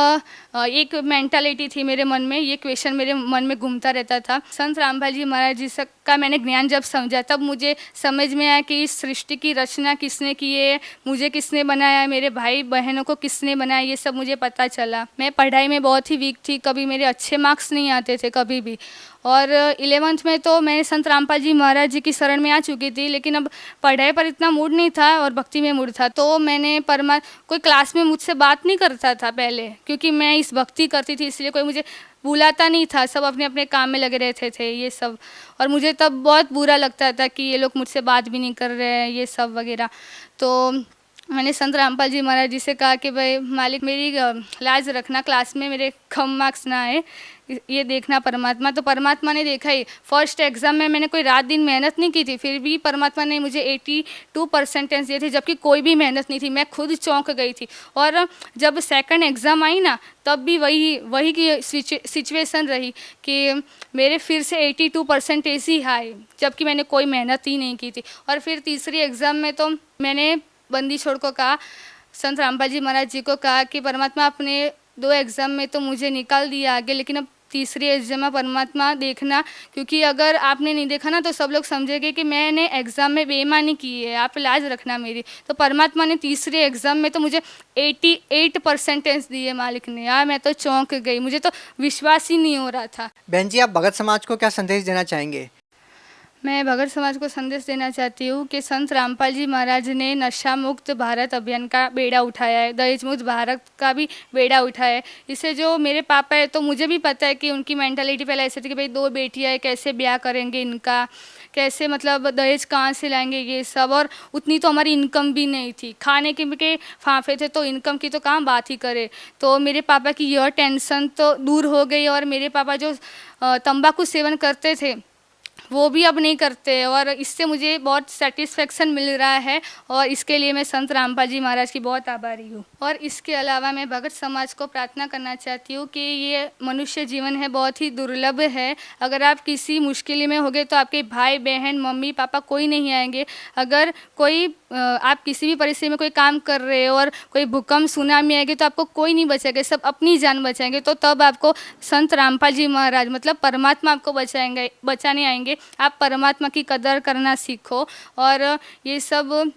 Speaker 10: एक मेंटालिटी थी मेरे मन में, ये क्वेश्चन मेरे मन में घूमता रहता था। संत रामपाल जी महाराज जी का मैंने ज्ञान जब समझा, तब मुझे समझ में आया कि इस सृष्टि की रचना किसने की है, मुझे किसने बनाया, मेरे भाई बहनों को किसने बनाया, ये सब मुझे पता चला। मैं पढ़ाई में बहुत ही वीक थी, कभी मेरे अच्छे मार्क्स नहीं आते थे कभी भी। और 11th में तो मैं संत रामपाल जी महाराज जी की शरण में आ चुकी थी, लेकिन अब पढ़ाई पर इतना मूड नहीं था और भक्ति में मूड था। तो मैंने कोई क्लास में मुझसे बात नहीं करता था पहले, क्योंकि मैं इस भक्ति करती थी, इसलिए कोई मुझे बुलाता नहीं था, सब अपने अपने काम में लगे रहते थे ये सब। और मुझे तब बहुत बुरा लगता था कि ये लोग मुझसे बात भी नहीं कर रहे हैं ये सब वगैरह। तो मैंने संत रामपाल जी महाराज जी से कहा कि भाई मालिक मेरी लाज रखना, क्लास में मेरे कम मार्क्स ना आए, ये देखना परमात्मा। तो परमात्मा ने देखा ही। फर्स्ट एग्ज़ाम में मैंने कोई रात दिन मेहनत नहीं की थी, फिर भी परमात्मा ने मुझे 82% दिए थे, जबकि कोई भी मेहनत नहीं थी। मैं खुद चौंक गई थी। और जब सेकंड एग्ज़ाम आई ना, तब भी वही की सिचुएशन रही कि मेरे फिर से 82% ही आए, जबकि मैंने कोई मेहनत ही नहीं की थी। और फिर तीसरी एग्ज़ाम में तो मैंने बंदी छोड़ को कहा, संत रामपाल जी महाराज जी को कहा कि परमात्मा अपने 2 एग्ज़ाम में तो मुझे निकाल दिया आगे, लेकिन अब तीसरी एग्ज़ाम में परमात्मा देखना, क्योंकि अगर आपने नहीं देखा ना तो सब लोग समझेंगे कि मैंने एग्ज़ाम में बेईमानी की है, आप लाज रखना मेरी। तो परमात्मा ने तीसरे एग्ज़ाम में तो मुझे 88% दिए मालिक ने। यार मैं तो चौंक गई, मुझे तो विश्वास ही नहीं हो रहा था।
Speaker 9: बहन जी, आप भगत समाज को क्या संदेश देना चाहेंगे?
Speaker 10: मैं भगत समाज को संदेश देना चाहती हूँ कि संत रामपाल जी महाराज ने नशा मुक्त भारत अभियान का बेड़ा उठाया है, दहेज मुक्त भारत का भी बेड़ा उठाया है। इससे जो मेरे पापा है, तो मुझे भी पता है कि उनकी मेंटालिटी पहले ऐसे थी कि भाई 2 बेटियाँ है, कैसे ब्याह करेंगे इनका, कैसे मतलब दहेज कहाँ से लाएंगे ये सब। और उतनी तो हमारी इनकम भी नहीं थी, खाने के फांफे थे, तो इनकम की तो कहाँ बात ही करे। तो मेरे पापा की यह टेंशन तो दूर हो गई। और मेरे पापा जो तंबाकू सेवन करते थे वो भी अब नहीं करते, और इससे मुझे बहुत सेटिस्फेक्शन मिल रहा है। और इसके लिए मैं संत रामपाल जी महाराज की बहुत आभारी हूँ। और इसके अलावा मैं भगत समाज को प्रार्थना करना चाहती हूँ कि ये मनुष्य जीवन है, बहुत ही दुर्लभ है। अगर आप किसी मुश्किल में होगे तो आपके भाई बहन मम्मी पापा कोई नहीं आएंगे। अगर कोई आप किसी भी परिस्थिति में कोई काम कर रहे हो और कोई भूकंप सुनामी आएगी तो आपको कोई नहीं बचाएगा, सब अपनी जान बचाएंगे। तो तब आपको संत रामपाल जी महाराज मतलब परमात्मा आपको बचाने आएंगे। आप परमात्मा की कदर करना सीखो। और ये सब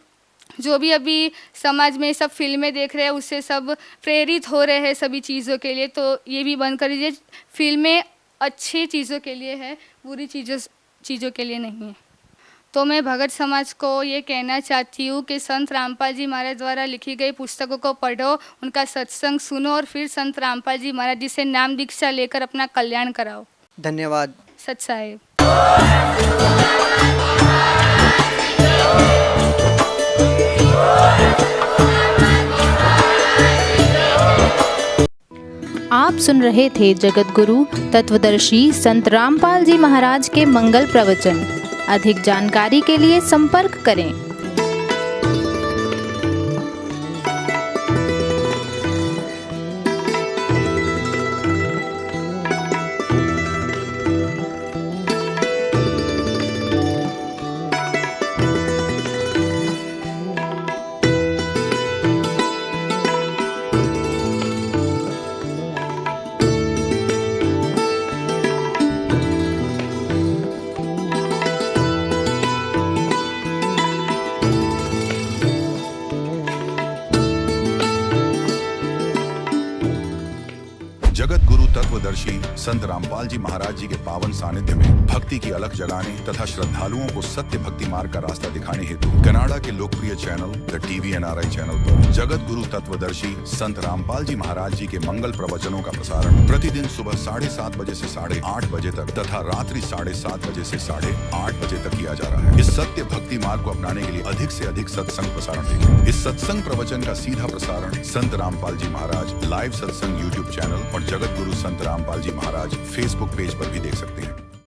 Speaker 10: जो भी अभी समाज में सब फिल्में देख रहे हैं, उससे सब प्रेरित हो रहे हैं सभी चीज़ों के लिए, तो ये भी बंद कर दीजिए। फिल्में अच्छी चीज़ों के लिए है, बुरी चीज़ों के लिए नहीं है। तो मैं भगत समाज को ये कहना चाहती हूँ कि संत रामपाल जी महाराज द्वारा लिखी गई पुस्तकों को पढ़ो, उनका सत्संग सुनो और फिर संत रामपाल जी महाराज जी से नाम दीक्षा लेकर अपना कल्याण कराओ।
Speaker 9: धन्यवाद।
Speaker 10: सत साहेब।
Speaker 11: आप सुन रहे थे जगत गुरु तत्वदर्शी संत रामपाल जी महाराज के मंगल प्रवचन। अधिक जानकारी के लिए संपर्क करें।
Speaker 3: तत्वदर्शी संत रामपाल जी महाराज जी के पावन सानिध्य में भक्ति की अलख जगाने तथा श्रद्धालुओं को सत्य भक्ति मार्ग का रास्ता दिखाने हेतु कनाडा के लोकप्रिय channel the TV NRI channel पर जगत गुरु तत्वदर्शी संत रामपाल जी महाराज जी के मंगल प्रवचनों का प्रसारण प्रतिदिन सुबह 7:30 बजे से 8:30 बजे तक तथा रात्रि 7:30 बजे से 8:30 बजे तक किया जा रहा है। इस सत्य भक्ति मार्ग को अपनाने के लिए अधिक से अधिक सत्संग प्रसारण देखें। इस सत्संग प्रवचन का सीधा प्रसारण संत रामपाल जी महाराज लाइव सत्संग YouTube चैनल और जगत गुरु संत रामपाल जी महाराज Facebook पेज पर भी देख सकते हैं।